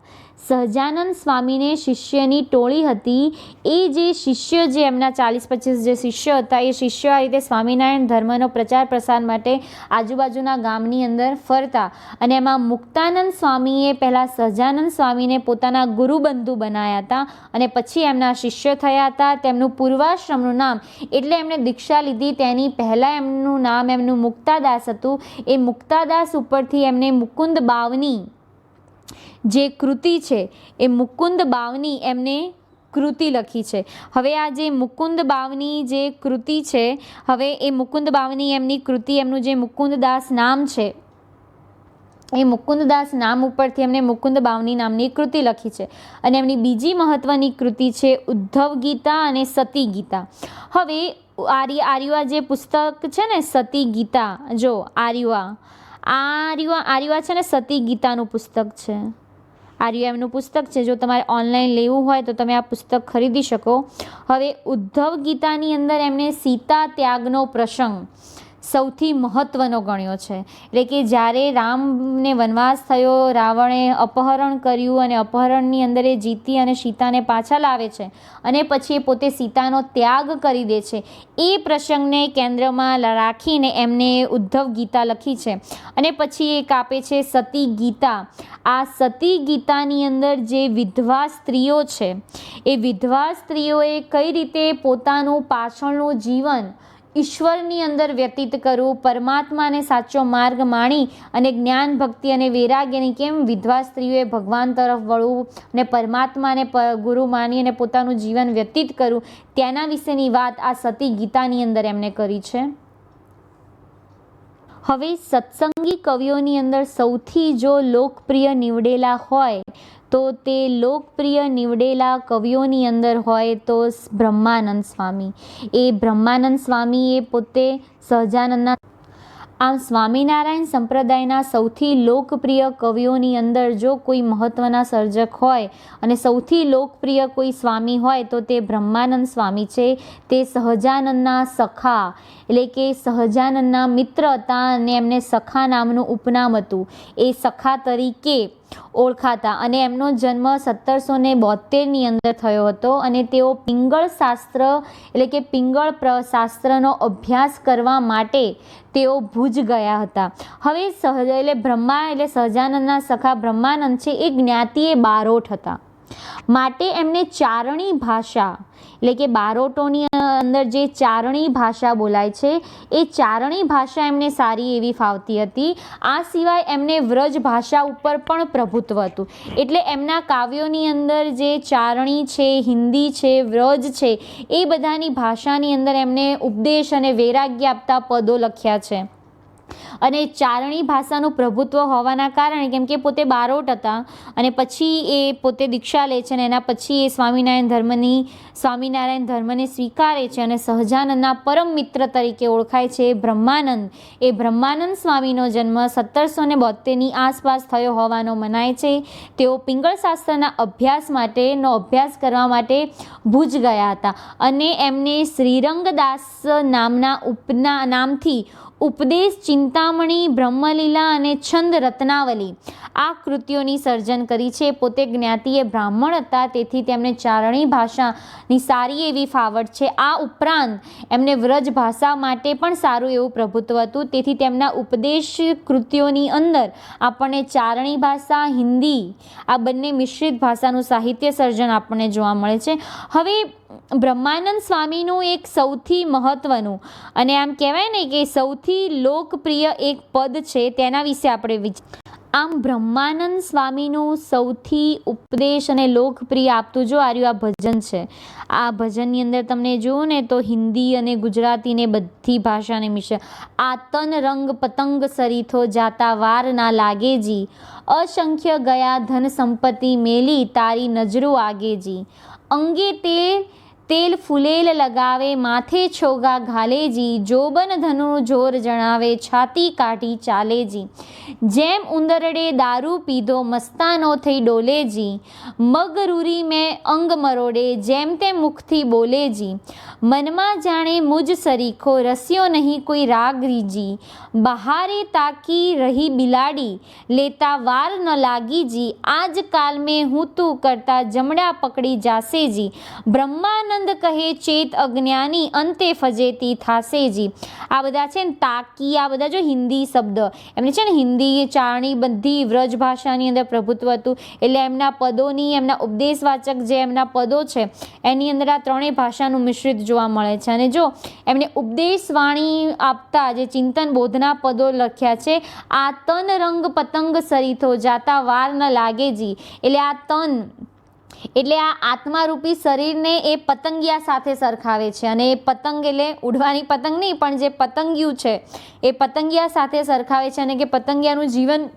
સહજાનંદ સ્વામીને શિષ્યની ટોળી હતી. એ જે શિષ્ય, જે એમના 40-25 જે શિષ્ય હતા, એ શિષ્યો આ રીતે સ્વામિનારાયણ ધર્મનો પ્રચાર પ્રસાર માટે આજુબાજુના ગામની અંદર ફરતા. અને એમાં મુક્તાનંદ સ્વામીએ પહેલાં સહજાનંદ સ્વામીને પોતાના ગુરુબંધુ બનાવ્યા હતા અને પછી એમના શિષ્ય થયા હતા. તેમનું પૂર્વાશ્રમનું નામ, એટલે એમણે દીક્ષા લીધી તેની પહેલાં એમનું નામ એમનું મુક્તાદાસ હતું. એ મુક્તાદાસ ઉપરથી એમને મુકુંદ બાવની જે કૃતિ છે, એ મુકુંદ બાવની એમને કૃતિ લખી છે. હવે આ જે મુકુંદ બાવની જે કૃતિ છે, હવે એ મુકુંદ બાવની એમની કૃતિ, એમનું જે મુકુંદદાસ નામ છે, એ મુકુંદદાસ નામ ઉપરથી એમને મુકુંદ બાવની નામની કૃતિ લખી છે. અને એમની બીજી મહત્વની કૃતિ છે ઉદ્ધવ ગીતા અને સતી ગીતા. હવે આર્યુઆ જે પુસ્તક છે ને સતી ગીતા, જો આર્યુઆ છે ને સતી ગીતાનું પુસ્તક છે. આ રહ્યું એમનું પુસ્તક છે. જો તમારે ઓનલાઈન લેવું હોય તો તમે આ પુસ્તક ખરીદી શકો. હવે ઉદ્ધવ ગીતાની અંદર એમણે સીતા ત્યાગનો પ્રસંગ સૌથી મહત્ત્વનો ગણ્યો છે. એટલે કે જ્યારે રામને વનવાસ થયો, રાવણે અપહરણ કર્યું અને અપહરણની અંદર એ જીતી અને સીતાને પાછા લાવે છે અને પછી એ પોતે સીતાનો ત્યાગ કરી દે છે, એ પ્રસંગને કેન્દ્રમાં રાખીને એમને ઉદ્ધવ ગીતા લખી છે. અને પછી એક આપે છે સતી ગીતા. આ સતી ગીતાની અંદર જે વિધવા સ્ત્રીઓ છે એ વિધવા સ્ત્રીઓએ કઈ રીતે પોતાનું પાછળનું જીવન ઈશ્વરની અંદર વ્યતીત કરવું, પરમાત્માને સાચો માર્ગ માણી અને જ્ઞાન, ભક્તિ અને વૈરાગ્યની કેમ વિધવા સ્ત્રીઓએ ભગવાન તરફ વળવું અને પરમાત્માને ગુરુ માની અને પોતાનું જીવન વ્યતીત કરવું, તેના વિશેની વાત આ સતી ગીતાની અંદર એમણે કરી છે. હવે સત્સંગી કવિઓની અંદર સૌથી જો લોકપ્રિય નીવડેલા હોય તો તે લોકપ્રિય નીવડેલા કવિઓની અંદર હોય તો બ્રહ્માનંદ સ્વામી. એ બ્રહ્માનંદ સ્વામી એ પોતે સહજાનંદના આમ સ્વામિનારાયણ સંપ્રદાયના સૌથી લોકપ્રિય કવિઓની અંદર જો કોઈ મહત્ત્વના સર્જક હોય અને સૌથી લોકપ્રિય કોઈ સ્વામી હોય તો તે બ્રહ્માનંદ સ્વામી છે. તે સહજાનંદના સખા એટલે કે સહજાનંદના મિત્ર હતા અને એમને સખા નામનું ઉપનામ હતું. એ સખા તરીકે ઓળખાતા અને એમનો જન્મ 1772ની અંદર થયો હતો અને તેઓ પિંગળ શાસ્ત્ર એટલે કે પિંગળ શાસ્ત્રનો અભ્યાસ કરવા માટે તેઓ ભુજ ગયા હતા. હવે એટલે સહજાનંદના સખા બ્રહ્માનંદ છે એ જ્ઞાતિએ બારોટ હતા, માટે એમને ચારણી ભાષા એટલે કે બારોટોની અંદર જે ચારણી ભાષા બોલાય છે એ ચારણી ભાષા એમને સારી એવી ફાવતી હતી. આ સિવાય એમને વ્રજ ભાષા ઉપર પણ પ્રભુત્વ હતું. એટલે એમના કાવ્યોની અંદર જે ચારણી છે, હિન્દી છે, વ્રજ છે, એ બધાની ભાષાની અંદર એમને ઉપદેશ અને વૈરાગ્ય આપતા પદો લખ્યા છે. અને ચારણી ભાષાનું પ્રભુત્વ હોવાના કારણે, કેમ કે પોતે બારોટ હતા અને પછી એ પોતે દીક્ષા લે છે અને એના પછી એ સ્વામિનારાયણ ધર્મને સ્વીકારે છે અને સહજાનંદના પરમ મિત્ર તરીકે ઓળખાય છે. બ્રહ્માનંદ એ બ્રહ્માનંદ સ્વામીનો જન્મ 1772ની આસપાસ થયો હોવાનો મનાય છે. તેઓ પિંગળ શાસ્ત્રના અભ્યાસ કરવા માટે ભુજ ગયા હતા અને એમને શ્રીરંગદાસ નામથી ઉપદેશ, ચિંતામણી, બ્રહ્મલીલા અને છંદ રત્નાવલી આ કૃતિઓની સર્જન કરી છે. પોતે જ્ઞાતિએ બ્રાહ્મણ હતા, તેથી તેમને ચારણી ભાષાની સારી એવી ફાવટ છે. આ ઉપરાંત એમને વ્રજ ભાષા માટે પણ સારું એવું પ્રભુત્વ હતું, તેથી તેમના ઉપદેશ કૃતિઓની અંદર આપણને ચારણી ભાષા, હિન્દી આ બંને મિશ્રિત ભાષાનું સાહિત્ય સર્જન આપણને જોવા મળે છે. હવે બ્રહ્માનંદ સ્વામીનું એક સૌથી મહત્ત્વનું અને આમ કહેવાય ને કે સૌથી લોકપ્રિય એક પદ છે તેના વિશે આપણે આમ બ્રહ્માનંદ સ્વામીનું સૌથી ઉપદેશ અને લોકપ્રિય આપતું જો આ ભજન છે. આ ભજનની અંદર તમને જુઓ ને તો હિન્દી અને ગુજરાતી ને બધી ભાષાને મિશ્ર. આ તન રંગ પતંગ સરીથો જાતા વાર ના લાગેજી, અસંખ્ય ગયા ધન સંપત્તિ મેલી તારી નજરો આગેજી, અંગે તેલ ફૂલેલ લગાવે માથે છોગા ઘાલેજી, જોબન ધનુ જોર જણાવે છાતી કાઢી ચાલેજી, જેમ ઉંદરડે દારૂ પીધો મસ્તાનો થઈ ડોલેજી, મગરૂરી મેં અંગ મરોડે જેમ તે મુખથી બોલેજી, મનમાં જાણે મુજ સરીખો રસ્યો નહીં કોઈ રાગરીજી, બહારે તાકી રહી બિલાડી લેતા વાર ન લાગીજી, આજ કાલ મેં હું તું કરતા જમણા પકડી જાસેજી, બ્રહ્માનંદ કહે ચેત અજ્ઞાની અંતે ફજેતી થાસેજી. આ બધા છે ને તાકી, આ બધા જો હિન્દી શબ્દ એમને છે ને હિન્દી, ચારણી બધી વ્રજ ભાષાની અંદર પ્રભુત્વ હતું. એટલે એમના પદોની, એમના ઉપદેશવાચક જે એમના પદો છે એની અંદર આ ત્રણેય ભાષાનું મિશ્રિત જોવા મળે છે. અને જો એમને ઉપદેશવાણી આપતા જે ચિંતન બોધના પદો લખ્યા છે, આ તન રંગ પતંગ સરીથો જાતા વાર ન લાગેજી, એટલે આ તન એટલે આ આત્મારૂપી શરીરને એ પતંગિયા સાથે સરખાવે છે. અને એ પતંગ એટલે ઉડવાની પતંગ નહીં, પણ જે પતંગિયું છે એ પતંગિયા સાથે સરખાવે છે. અને કે પતંગિયાનું જીવન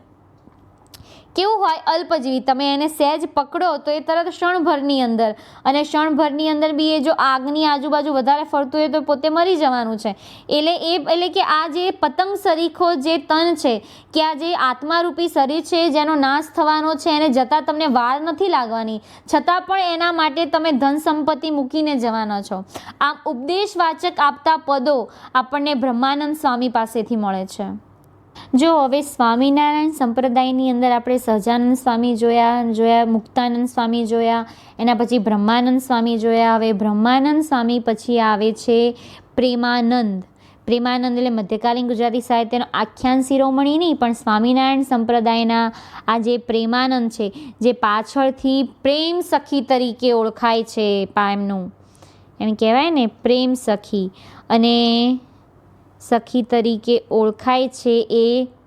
કેવું હોય? અલ્પજીવી. તમે એને સહેજ પકડો તો એ તરત ક્ષણભરની અંદર, અને ક્ષણભરની અંદર બી એ જો આગની આજુબાજુ વધારે ફરતું હોય તો પોતે મરી જવાનું છે. એટલે કે આ જે પતંગ સરીખો જે તન છે, કે આ જે આત્મારૂપી શરીર છે જેનો નાશ થવાનો છે, એને જતાં તમને વાર નથી લાગવાની, છતાં પણ એના માટે તમે ધન સંપત્તિ મૂકીને જવાના છો. આમ ઉપદેશવાચક આપતા પદો આપણને બ્રહ્માનંદ સ્વામી પાસેથી મળે છે. જો હવે સ્વામિનારાયણ સંપ્રદાયની અંદર આપણે સહજાનંદ સ્વામી જોયા, મુક્તાનંદ સ્વામી જોયા, એના પછી બ્રહ્માનંદ સ્વામી જોયા. હવે બ્રહ્માનંદ સ્વામી પછી આવે છે પ્રેમાનંદ. પ્રેમાનંદ એટલે મધ્યકાલીન ગુજરાતી સાહિત્યનો આખ્યાન શિરોમણી નહીં, પણ સ્વામિનારાયણ સંપ્રદાયના આ જે પ્રેમાનંદ છે, જે પાછળથી પ્રેમ સખી તરીકે ઓળખાય છે, એમ કહેવાય ને પ્રેમ સખી, અને સખી તરીકે ઓળખાય છે એ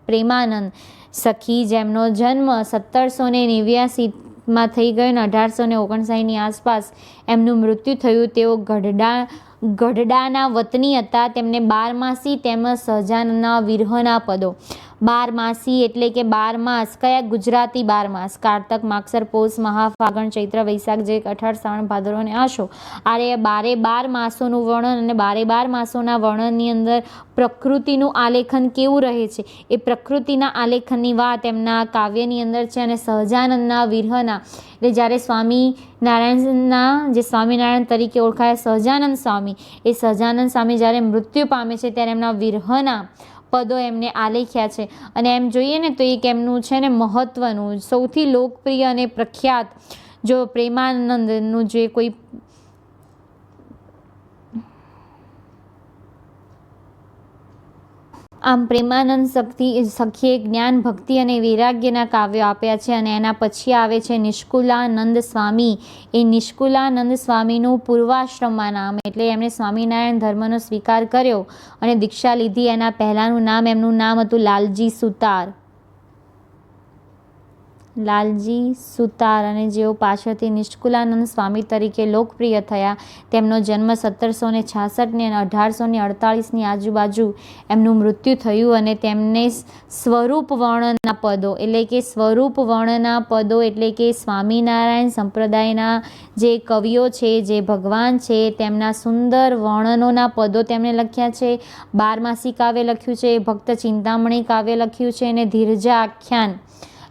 પ્રેમાનંદ સખી, જેમનો જન્મ 1789માં થઈ ગયો અને 1859ની આસપાસ એમનું મૃત્યુ થયું. તેઓ ગઢડાના વતની હતા. તેમને બારમાસી તેમજ સહજાનંદના વિરહના પદો. બારમાસી એટલે કે 12 માસ. કયા? ગુજરાતી 12 માસ. કારતક, માગસર, પોષ, મહા, ફાગણ, ચૈત્ર, વૈશાખ, જેઠ, અષાઢ, શ્રાવણ, ભાદરવો અને આસો. આ 12 માસોનું વર્ણન, અને 12 માસોના વર્ણનની અંદર પ્રકૃતિનું આલેખન કેવું રહે છે એ પ્રકૃતિના આલેખનની વાત એમના કાવ્યની અંદર છે. અને સહજાનંદના વિરહના, એટલે જ્યારે સ્વામિનારાયણ તરીકે ઓળખાયા સહજાનંદ સ્વામી, એ સહજાનંદ સ્વામી જ્યારે મૃત્યુ પામે છે ત્યારે એમના વિરહના પદો એમને આલેખ્યા છે. અને એમ જોઈએ ને તો એક એમનું છે ને મહત્વનું સૌથી લોકપ્રિય અને પ્રખ્યાત જો પ્રેમાનંદનું જે કોઈ આમ પ્રેમાનંદ સખીએ જ્ઞાન, ભક્તિ અને વૈરાગ્યના કાવ્યો આપ્યા છે. અને એના પછી આવે છે નિષ્કુલાનંદ સ્વામી. એ નિષ્કુલાનંદ સ્વામીનું પૂર્વાશ્રમમાં નામ, એટલે એમણે સ્વામિનારાયણ ધર્મનો સ્વીકાર કર્યો અને દીક્ષા લીધી. એના પહેલાંનું એમનું નામ હતું લાલજી સુતાર. અને જેઓ પાછળથી નિષ્કુલાનંદ સ્વામી તરીકે લોકપ્રિય થયા. તેમનો જન્મ 1766 અને 1848ની આજુબાજુ એમનું મૃત્યુ થયું. અને તેમને સ્વરૂપ વર્ણનના પદો એટલે કે સ્વામિનારાયણ સંપ્રદાયના જે કવિઓ છે, જે ભગવાન છે, તેમના સુંદર વર્ણનોના પદો તેમણે લખ્યા છે. બારમાસી કાવ્ય લખ્યું છે, ભક્ત ચિંતામણી કાવ્ય લખ્યું છે, અને ધીરજા આખ્યાન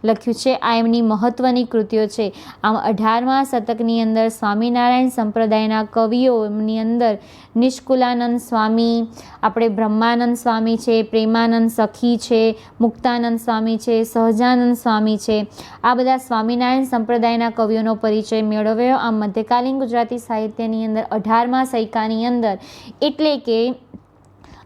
લખ્યું છે. આ એમની મહત્વની કૃતિઓ છે. આમ 18મા શતકની અંદર સ્વામિનારાયણ સંપ્રદાયના કવિઓની અંદર નિષ્કુલાનંદ સ્વામી, આપણે બ્રહ્માનંદ સ્વામી છે, પ્રેમાનંદ સખી છે, મુક્તાનંદ સ્વામી છે, સહજાનંદ સ્વામી છે, આ બધા સ્વામિનારાયણ સંપ્રદાયના કવિઓનો પરિચય મેળવ્યો. આમ મધ્યકાલીન ગુજરાતી સાહિત્યની અંદર 18મા સૈકાની અંદર, એટલે કે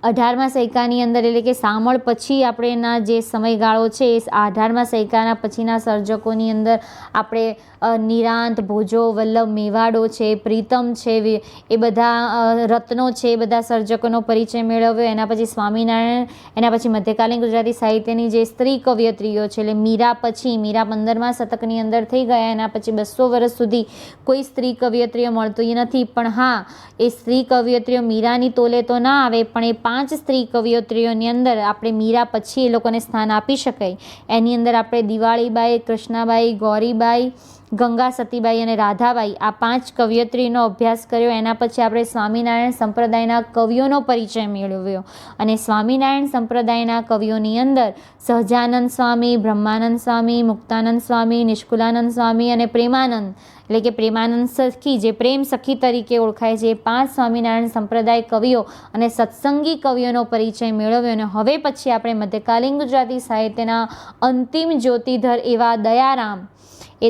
18મા સૈકાની અંદર, એટલે કે શામળ પછી આપણેના જે સમયગાળો છે, એ 18મા સૈકાના પછીના સર્જકોની અંદર આપણે નિરાંત, ભોજો, વલ્લભ મેવાડો છે, પ્રીતમ છે, એ બધા રત્નો છે, એ બધા સર્જકોનો પરિચય મેળવ્યો. એના પછી સ્વામિનારાયણ, એના પછી મધ્યકાલીન ગુજરાતી સાહિત્યની જે સ્ત્રી કવયત્રીઓ છે, એટલે મીરા 15મા શતકની અંદર થઈ ગયા. એના પછી 200 વર્ષ સુધી કોઈ સ્ત્રી કવયત્રીઓ મળતી નથી. પણ હા, એ સ્ત્રી કવયત્રીઓ મીરાની તોલે તો ના આવે, પણ એ 5 સ્ત્રી કવયત્રીઓની અંદર આપણે મીરા પછી એ લોકોને સ્થાન આપી શકાય. એની અંદર આપણે દિવાળીબાઈ, કૃષ્ણાબાઈ, ગૌરીબાઈ, ગંગા સતીબાઈ અને રાધાબાઈ, આ 5 કવયત્રીનો અભ્યાસ કર્યો. એના પછી આપણે સ્વામિનારાયણ સંપ્રદાયના કવિઓનો પરિચય મેળવ્યો. અને સ્વામિનારાયણ સંપ્રદાયના કવિઓની અંદર સહજાનંદ સ્વામી, બ્રહ્માનંદ સ્વામી, મુક્તાનંદ સ્વામી, નિષ્કુલાનંદ સ્વામી અને પ્રેમાનંદ, એટલે કે પ્રેમાનંદ સખી, જે પ્રેમ સખી તરીકે ઓળખાય છે, એ 5 સ્વામિનારાયણ સંપ્રદાય કવિઓ અને સત્સંગી કવિઓનો પરિચય મેળવ્યો. અને હવે પછી આપણે મધ્યકાલીન ગુજરાતી સાહિત્યના અંતિમ જ્યોતિધર એવા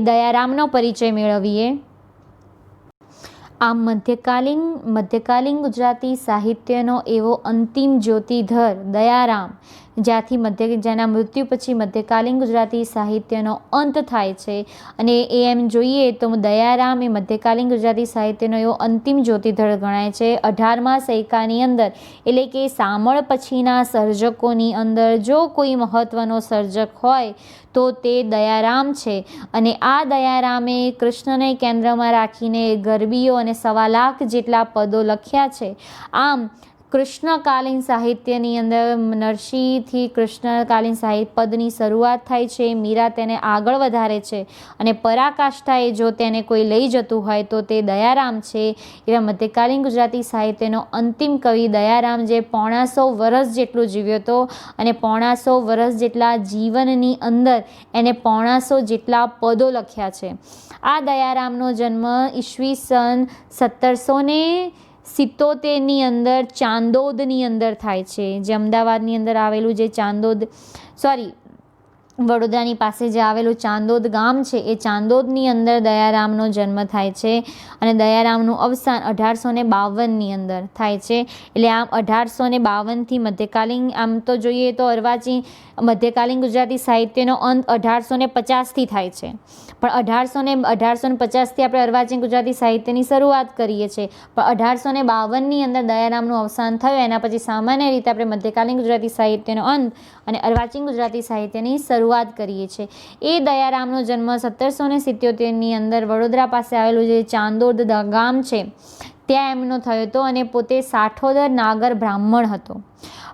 દયારામનો પરિચય મેળવીએ. આમ મધ્યકાલીન ગુજરાતી સાહિત્યનો એવો અંતિમ જ્યોતિધર દયારામ, જેના મૃત્યુ પછી મધ્યકાલીન ગુજરાતી સાહિત્યનો અંત થાય છે. અને એમ જોઈએ તો દયારામ એ મધ્યકાલીન ગુજરાતી સાહિત્યનો એવો અંતિમ જ્યોતિધર ગણાય છે. 18મા સૈકાની અંદર, એટલે કે શામળ પછીના સર્જકોની અંદર જો કોઈ મહત્વનો સર્જક હોય તો તે દયારામ છે. અને આ દયારામે કૃષ્ણને કેન્દ્રમાં રાખીને ગરબીઓ અને 1.25 લાખ જેટલા પદો લખ્યા છે. આમ કૃષ્ણકાલીન સાહિત્યની અંદર નરસિંહથી કૃષ્ણકાલીન સાહિત્ય પદની શરૂઆત થાય છે. મીરા તેને આગળ વધારે છે અને પરાકાષ્ઠાએ જો તેને કોઈ લઈ જતું હોય તો તે દયારામ છે. એવા મધ્યકાલીન ગુજરાતી સાહિત્યનો અંતિમ કવિ દયારામ, જે 150 વર્ષ જેટલું જીવ્યો હતો અને 150 વર્ષ જેટલા જીવનની અંદર એને 150 જેટલા પદો લખ્યા છે. આ દયારામનો જન્મ ઈસવીસન 1777ની અંદર ચાંદોદની અંદર થાય છે, જે અમદાવાદની અંદર આવેલું જે વડોદરાની પાસે જે આવેલું ચાંદોદ ગામ છે એ ચાંદોદની અંદર દયારામનો જન્મ થાય છે અને દયારામનું અવસાન 1852ની અંદર થાય છે. એટલે આમ 1852થી મધ્યકાલીન, આમ તો જોઈએ તો અર્વાચીન મધ્યકાલીન ગુજરાતી સાહિત્યનો અંત 1850થી થાય છે, પણ 1850થી આપણે અર્વાચીન ગુજરાતી સાહિત્યની શરૂઆત કરીએ છીએ, પણ 1852ની અંદર દયારામનું અવસાન થયું. એના પછી સામાન્ય રીતે આપણે મધ્યકાલીન ગુજરાતી સાહિત્યનો અંત અને અર્વાચીન ગુજરાતી સાહિત્યની શરૂઆત કરીએ છીએ. એ દયારામનો જન્મ 1777ની અંદર વડોદરા પાસે આવેલું જે ચાંદોદ ગામ છે ત્યાં એમનો થયો હતો અને પોતે સાઠોદર નાગર બ્રાહ્મણ હતો.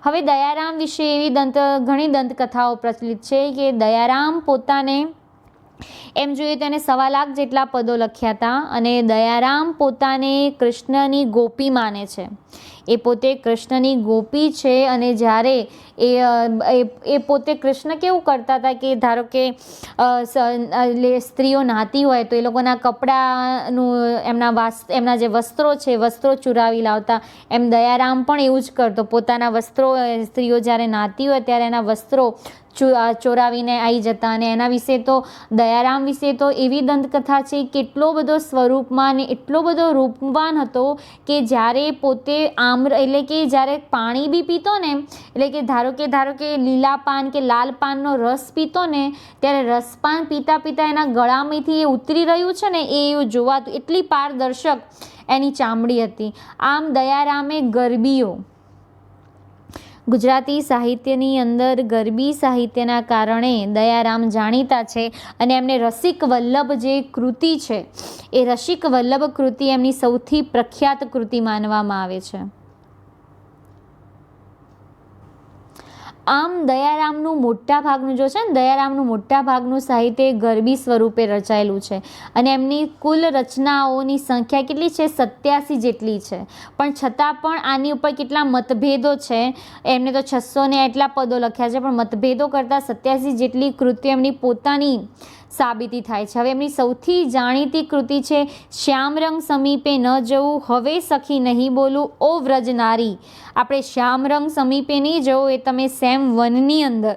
હવે દયારામ વિશે એવી ઘણી દંતકથાઓ પ્રચલિત છે કે દયારામ પોતાને એમ જોઈએ તો એને 1.25 લાખ જેટલા પદો લખ્યા હતા અને દયારામ પોતાને કૃષ્ણની ગોપી માને છે. એ પોતે કૃષ્ણની ગોપી છે અને જ્યારે એ પોતે કૃષ્ણ કેવું કરતા હતા કે ધારો કે સ્ત્રીઓ નહાતી હોય તો એ લોકોના કપડાનું એમના જે વસ્ત્રો છે વસ્ત્રો ચુરાવી લાવતા, એમ દયારામ પણ એવું જ કરતો. પોતાના વસ્ત્રો સ્ત્રીઓ જ્યારે નહાતી હોય ત્યારે એના વસ્ત્રો ચોરાવીને આવી જતા. અને એના વિશે તો દયારામ વિશે તો એવી દંતકથા છે કે એટલો બધો સ્વરૂપમાં અને એટલો બધો રૂપવાન હતો કે જ્યારે પોતે એટલે કે જ્યારે પાણી બી પીતો ને, એટલે કે ધારો કે લીલા પાન કે લાલ પાનનો રસ પીતો ને ત્યારે રસપાન પીતા પીતા એના ગળામાંથી એ ઉતરી રહ્યું છે ને એ જોવાતું, એટલી પારદર્શક એની ચામડી હતી. આમ દયારામે ગરબીઓ, ગુજરાતી સાહિત્યની અંદર ગરબી સાહિત્યના કારણે દયારામ જાણીતા છે અને એમને રસિક વલ્લભ જે કૃતિ છે એ રસિક વલ્લભ કૃતિ એમની સૌથી પ્રખ્યાત કૃતિ માનવામાં આવે છે. આમ દયારામનું મોટા ભાગનું સાહિત્ય ગરબી સ્વરૂપે રચાયેલું છે અને એમની કુલ રચનાઓની સંખ્યા કેટલી છે? 87 જેટલી છે. પણ છતાં પણ આની ઉપર કેટલા મતભેદો છે. એમને તો 600 ને એટલા પદો લખ્યા છે, પણ મતભેદો કરતાં 87 જેટલી કૃતિઓ એમની પોતાની સાબિતી થાય છે. હવે એમની સૌથી જાણીતી કૃતિ છે શ્યામરંગ સમીપે ન જવું, હવે સખી નહીં બોલું, ઓ વ્રજ નારી. આપણે શ્યામરંગ સમીપે નહીં જવું એ તમે સેમ 1ની અંદર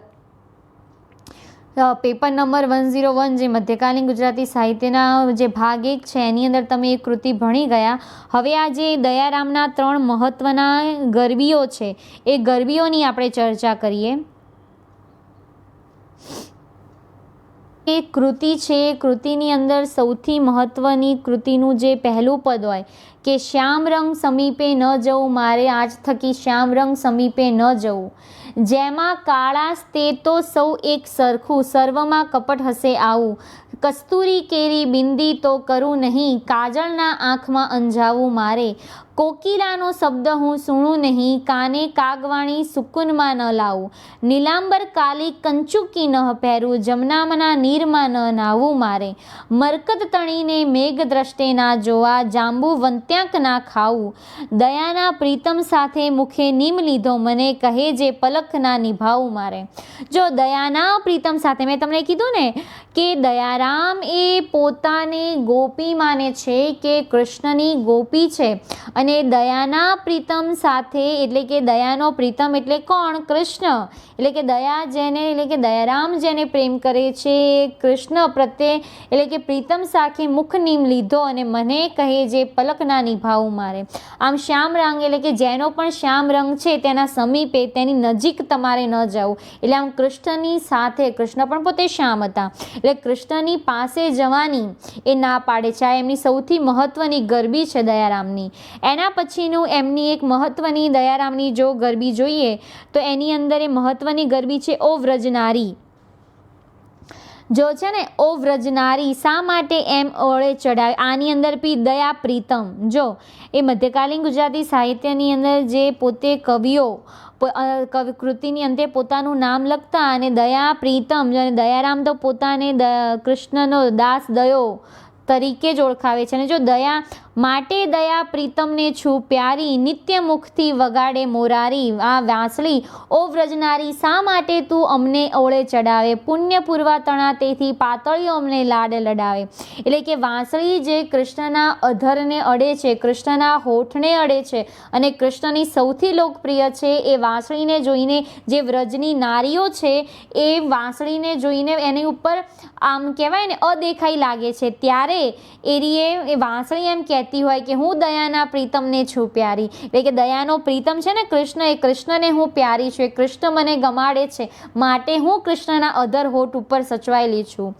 પેપર નંબર 101 જે મધ્યકાલીન ગુજરાતી સાહિત્યના જે ભાગ 1 છે એની અંદર તમે એ કૃતિ ભણી ગયા. હવે આ જે દયારામના 3 મહત્વના ગરબીઓ છે એ ગરબીઓની આપણે ચર્ચા કરીએ. એ કૃતિ છે, કૃતિની અંદર સૌથી મહત્વની કૃતિનું જે પહેલું પદ હોય કે શ્યામરંગ સમીપે ન જવું, મારે આજ થકી શ્યામરંગ સમીપે ન જવું, જેમાં કાળાશ તે તો સૌ એક સરખું, સર્વમાં કપટ હશે આવું, કસ્તુરી કેરી બિંદી તો કરું નહીં, કાજળના આંખમાં અંજાવું મારે, કોકિલાનો શબ્દ હું સુણું નહીં, કાને કાગવાણી સુકુનમાં ન લાવું, નીલાંબર કાલી કંચુકી ન પહેરું, જમનામના નીરમાં ન નાવું મારે, મરકત તણીને મેઘ દ્રષ્ટે ના જોવા, જાંબુ વંત્યાંક ના ખાવું, દયાના પ્રીતમ સાથે મુખે નીમ લીધો, મને કહે જે પલક ના નિભાવું મારે. જો દયાના પ્રીતમ સાથે, મેં તમને કીધું ને કે દયારામ એ પોતાને ગોપી માને છે કે કૃષ્ણની ગોપી છે અને દયાના પ્રીતમ સાથે, એટલે કે દયાનો પ્રીતમ એટલે કોણ? કૃષ્ણ. એટલે કે દયારામ જેને પ્રેમ કરે છે કૃષ્ણ પ્રત્યે, એટલે કે પ્રીતમ સાથે મુખ નીમ લીધો અને મને કહે જે પલક ના નિભાવું મારે. આમ શ્યામ રંગ એટલે કે જેનો પણ શ્યામ રંગ છે તેના સમીપે, તેની નજીક તમારે ન જવું. એટલે આમ કૃષ્ણની સાથે, કૃષ્ણ પણ પોતે શ્યામ હતા, એટલે કૃષ્ણની પાસે જવાની એ ના પાડે છે. આ એમની સૌથી મહત્વની ગરબી છે દયારામની. એના પછીનું એમની એક મહત્વની દયારામની જો ગરબી જોઈએ તો એની અંદર એ મહત્વની ગરબી છે ઓ વ્રજ નારી. જો છે ને ઓ વ્રજનારી શા માટે એમ ઓળે ચડાવે, આની અંદર પી દયા પ્રીતમ. જો એ મધ્યકાલીન ગુજરાતી સાહિત્યની અંદર જે પોતે કવિઓ કૃતિની અંતે પોતાનું નામ લખતા અને દયા પ્રીતમ, અને દયારામ તો પોતાને કૃષ્ણનો દાસ દયો તરીકે જ ઓળખાવે છે. અને જો દયા માટે દયા પ્રીતમને છું પ્યારી, નિત્ય મુખથી વગાડે મોરારી. આ વાંસળી ઓ વ્રજનારી શા માટે તું અમને ઓળે ચડાવે, પુણ્ય પૂર્વા તણા તેથી પાતળીઓ અમને લાડ લડાવે. એટલે કે વાંસળી જે કૃષ્ણના અધરને અડે છે, કૃષ્ણના હોઠને અડે છે અને કૃષ્ણની સૌથી લોકપ્રિય છે એ વાંસળીને જોઈને જે વ્રજની નારીઓ છે એ વાંસળીને જોઈને એની ઉપર આમ કહેવાય ને અદેખાઈ લાગે છે, ત્યારે એ વાંસળી એમ કહેતી હોય કે હું દયાના પ્રીતમને છું પ્યારી. એટલે કે દયાનો પ્રીતમ છે ને કૃષ્ણ, એ કૃષ્ણને હું પ્યારી છું, એ કૃષ્ણ મને ગમાડે છે, માટે હું કૃષ્ણના અધર હોઠ ઉપર સચવાયેલી છું.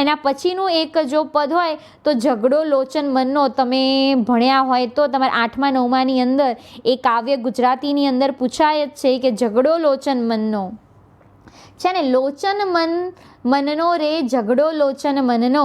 એના પછીનું એક જો પદ હોય તો ઝઘડો લોચન મનનો, તમે ભણ્યા હોય તો તમારા 8મા 9માની અંદર એ કાવ્ય ગુજરાતીની અંદર પૂછાય જ છે કે ઝઘડો લોચન મનનો છે ને, લોચન મનનો રે ઝઘડો લોચન મનનો,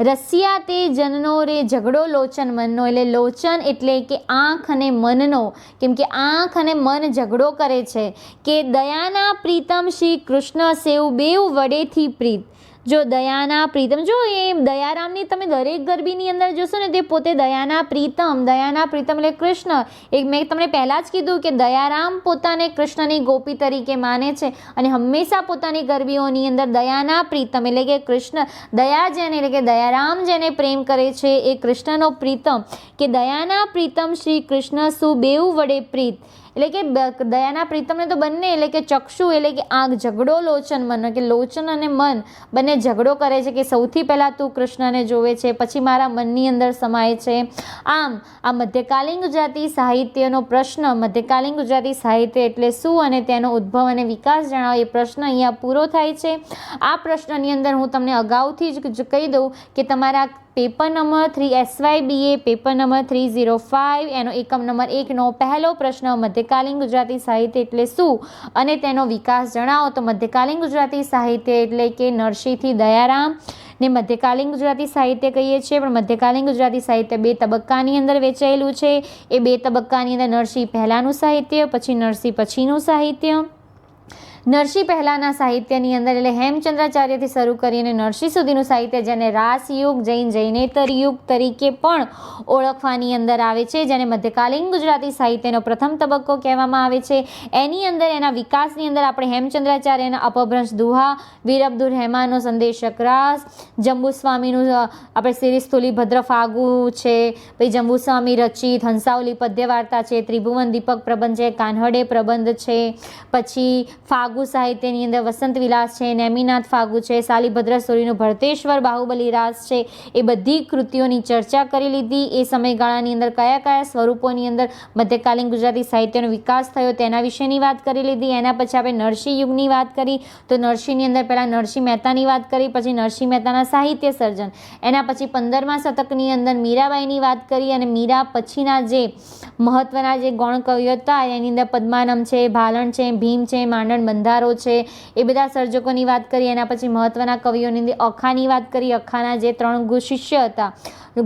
રસિયા તે જનનો રે ઝઘડો લોચન મનનો. એટલે લોચન એટલે કે આંખ અને મનનો, કેમ કે આંખ અને મન ઝઘડો કરે છે કે દયાના પ્રીતમ શ્રી કૃષ્ણ સેવ બેવ વડેથી પ્રીત. જો દયાના પ્રીતમ, જો એ દયારામની તમે દરેક ગરબીની અંદર જોશો ને તે પોતે દયાના પ્રીતમ એટલે કૃષ્ણ. એક મેં તમને પહેલાં જ કીધું કે દયારામ પોતાને કૃષ્ણની ગોપી તરીકે માને છે અને હંમેશા પોતાની ગરબીઓની અંદર દયાના પ્રીતમ એટલે કે કૃષ્ણ દયા જેને એટલે કે દયારામ જેને પ્રેમ કરે છે એ કૃષ્ણનો પ્રીતમ, કે દયાના પ્રીતમ શ્રી કૃષ્ણ સુબેવ વડે પ્રીત. એટલે કે દયાના પ્રીતમને તો બંને એટલે કે ચક્ષુ એટલે કે આંખ, ઝઘડો લોચન મન, કે લોચન અને મન બંને ઝઘડો કરે છે કે સૌથી પહેલાં તું કૃષ્ણને જોવે છે, પછી મારા મનની અંદર સમાય છે. આમ આ મધ્યકાલીન ગુજરાતી સાહિત્યનો પ્રશ્ન, મધ્યકાલીન ગુજરાતી સાહિત્ય એટલે શું અને તેનો ઉદ્ભવ અને વિકાસ જણાવો, એ પ્રશ્ન અહીંયા પૂરો થાય છે. આ પ્રશ્નની અંદર હું તમને અગાઉથી જ કહી દઉં કે તમારા paper number 3 SYBA paper number 305 એનો એકમ નંબર 1નો પહેલો પ્રશ્ન મધ્યકાલીન ગુજરાતી સાહિત્ય એટલે શું અને તેનો વિકાસ જણાવો. તો મધ્યકાલીન ગુજરાતી સાહિત્ય એટલે કે નરસિંહથી દયારામ ને મધ્યકાલીન ગુજરાતી સાહિત્ય કહીએ છીએ, પણ મધ્યકાલીન ગુજરાતી સાહિત્ય 2 તબક્કાની અંદર વહેંચાયેલું છે. એ 2 તબક્કાની અંદર નરસિંહ પહેલાંનું સાહિત્ય, પછી નરસિંહ પછીનું સાહિત્ય. નરસિંહ પહેલાંના સાહિત્યની અંદર એટલે હેમચંદ્રાચાર્યથી શરૂ કરીને નરસિંહ સુધીનું સાહિત્ય જેને રાસયુગ, જૈનેતર યુગ તરીકે પણ ઓળખવાની અંદર આવે છે, જેને મધ્યકાલીન ગુજરાતી સાહિત્યનો પ્રથમ તબક્કો કહેવામાં આવે છે. એની અંદર એના વિકાસની અંદર આપણે હેમચંદ્રાચાર્યના અપભ્રંશ દુહા, વીર અબ્દુલ રહેમાનનો સંદેશક રાસ, જંબુસ્વામીનું આપણે શ્રીસ્થુલી ભદ્ર ફાગુ છે, પછી જંબુસ્વામી રચિત હંસાવલી પદ્ય વાર્તા છે, ત્રિભુવન દીપક પ્રબંધ છે, કાન્હડે પ્રબંધ છે, પછી ફાગુ સાહિત્યની અંદર વસંત વિલાસ છે, નેમિનાથ ફાગુ છે, શાલિભદ્ર સૂરીનું ભરતેશ્વર બાહુબલી રાસ છે. એ બધી કૃતિઓની ચર્ચા કરી લીધી. એ સમયગાળાની અંદર કયા કયા સ્વરૂપોની અંદર મધ્યકાલીન ગુજરાતી સાહિત્યનો વિકાસ થયો તેના વિશેની વાત કરી લીધી. એના પછી આપણે નરસિંહ યુગની વાત કરી, તો નરસિંહની અંદર પહેલાં નરસિંહ મહેતાની વાત કરી, પછી નરસિંહ મહેતાના સાહિત્ય સર્જન, એના પછી 15મા શતકની અંદર મીરાબાઈની વાત કરી, અને મીરા પછીના જે મહત્વના જે ગૌણ કવિઓ હતા એની અંદર પદ્માનમ છે, ભાલણ છે, ભીમ છે, માંડણ બંધારો છે, એ બધા સર્જકોની વાત કરી. એના પછી મહત્વના કવિઓની અંદર અખાની વાત કરી, અખાના જે 3 શિષ્ય હતા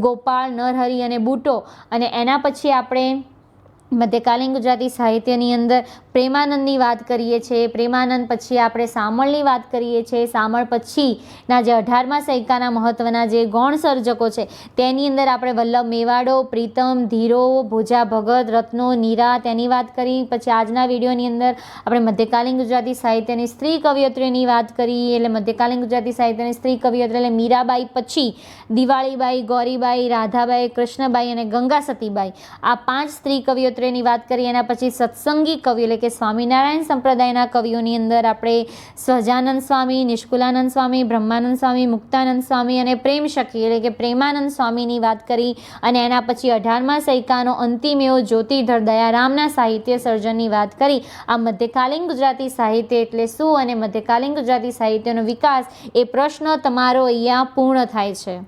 ગોપાળ, નરહરિ અને બુટો. અને એના પછી આપણે મધ્યકાલીન ગુજરાતી સાહિત્યની અંદર પ્રેમાનંદની વાત કરીએ છીએ. પ્રેમાનંદ પછી આપણે સામળની વાત કરીએ છીએ. સામળ પછીના જે 18મા સૈકાના મહત્વના જે ગૌણ સર્જકો છે તેની અંદર આપણે વલ્લભ મેવાડો, પ્રીતમ, ધીરો, ભોજા ભગત, રત્નો, નીરા તેની વાત કરી. પછી આજના વિડીયોની અંદર આપણે મધ્યકાલીન ગુજરાતી સાહિત્યની સ્ત્રી કવયત્રીની વાત કરી. એટલે મધ્યકાલીન ગુજરાતી સાહિત્યની સ્ત્રી કવયત્રી એટલે મીરાબાઈ પછી દિવાળીબાઈ, ગૌરીબાઈ, રાધાબાઈ, કૃષ્ણબાઈ અને ગંગા સતીબાઈ, આ 5 સ્ત્રી કવયત્રી ની વાત કરી. એના પછી સત્સંગી કવિ એટલે કે સ્વામિનારાયણ સંપ્રદાયના કવિઓની અંદર આપણે સહજાનંદ સ્વામી, નિષ્કુલાનંદ સ્વામી, બ્રહ્માનંદ સ્વામી, મુક્તાનંદ સ્વામી અને પ્રેમ સખી એટલે કે પ્રેમાનંદ સ્વામીની વાત કરી. અને એના પછી 18મા સૈકાનો અંતિમ એવો જ્યોતિધર દયારામના સાહિત્ય સર્જનની વાત કરી. આ મધ્યકાલીન ગુજરાતી સાહિત્ય એટલે શું અને મધ્યકાલીન ગુજરાતી સાહિત્યનો વિકાસ, એ પ્રશ્ન તમારો અહીંયા પૂર્ણ થાય છે.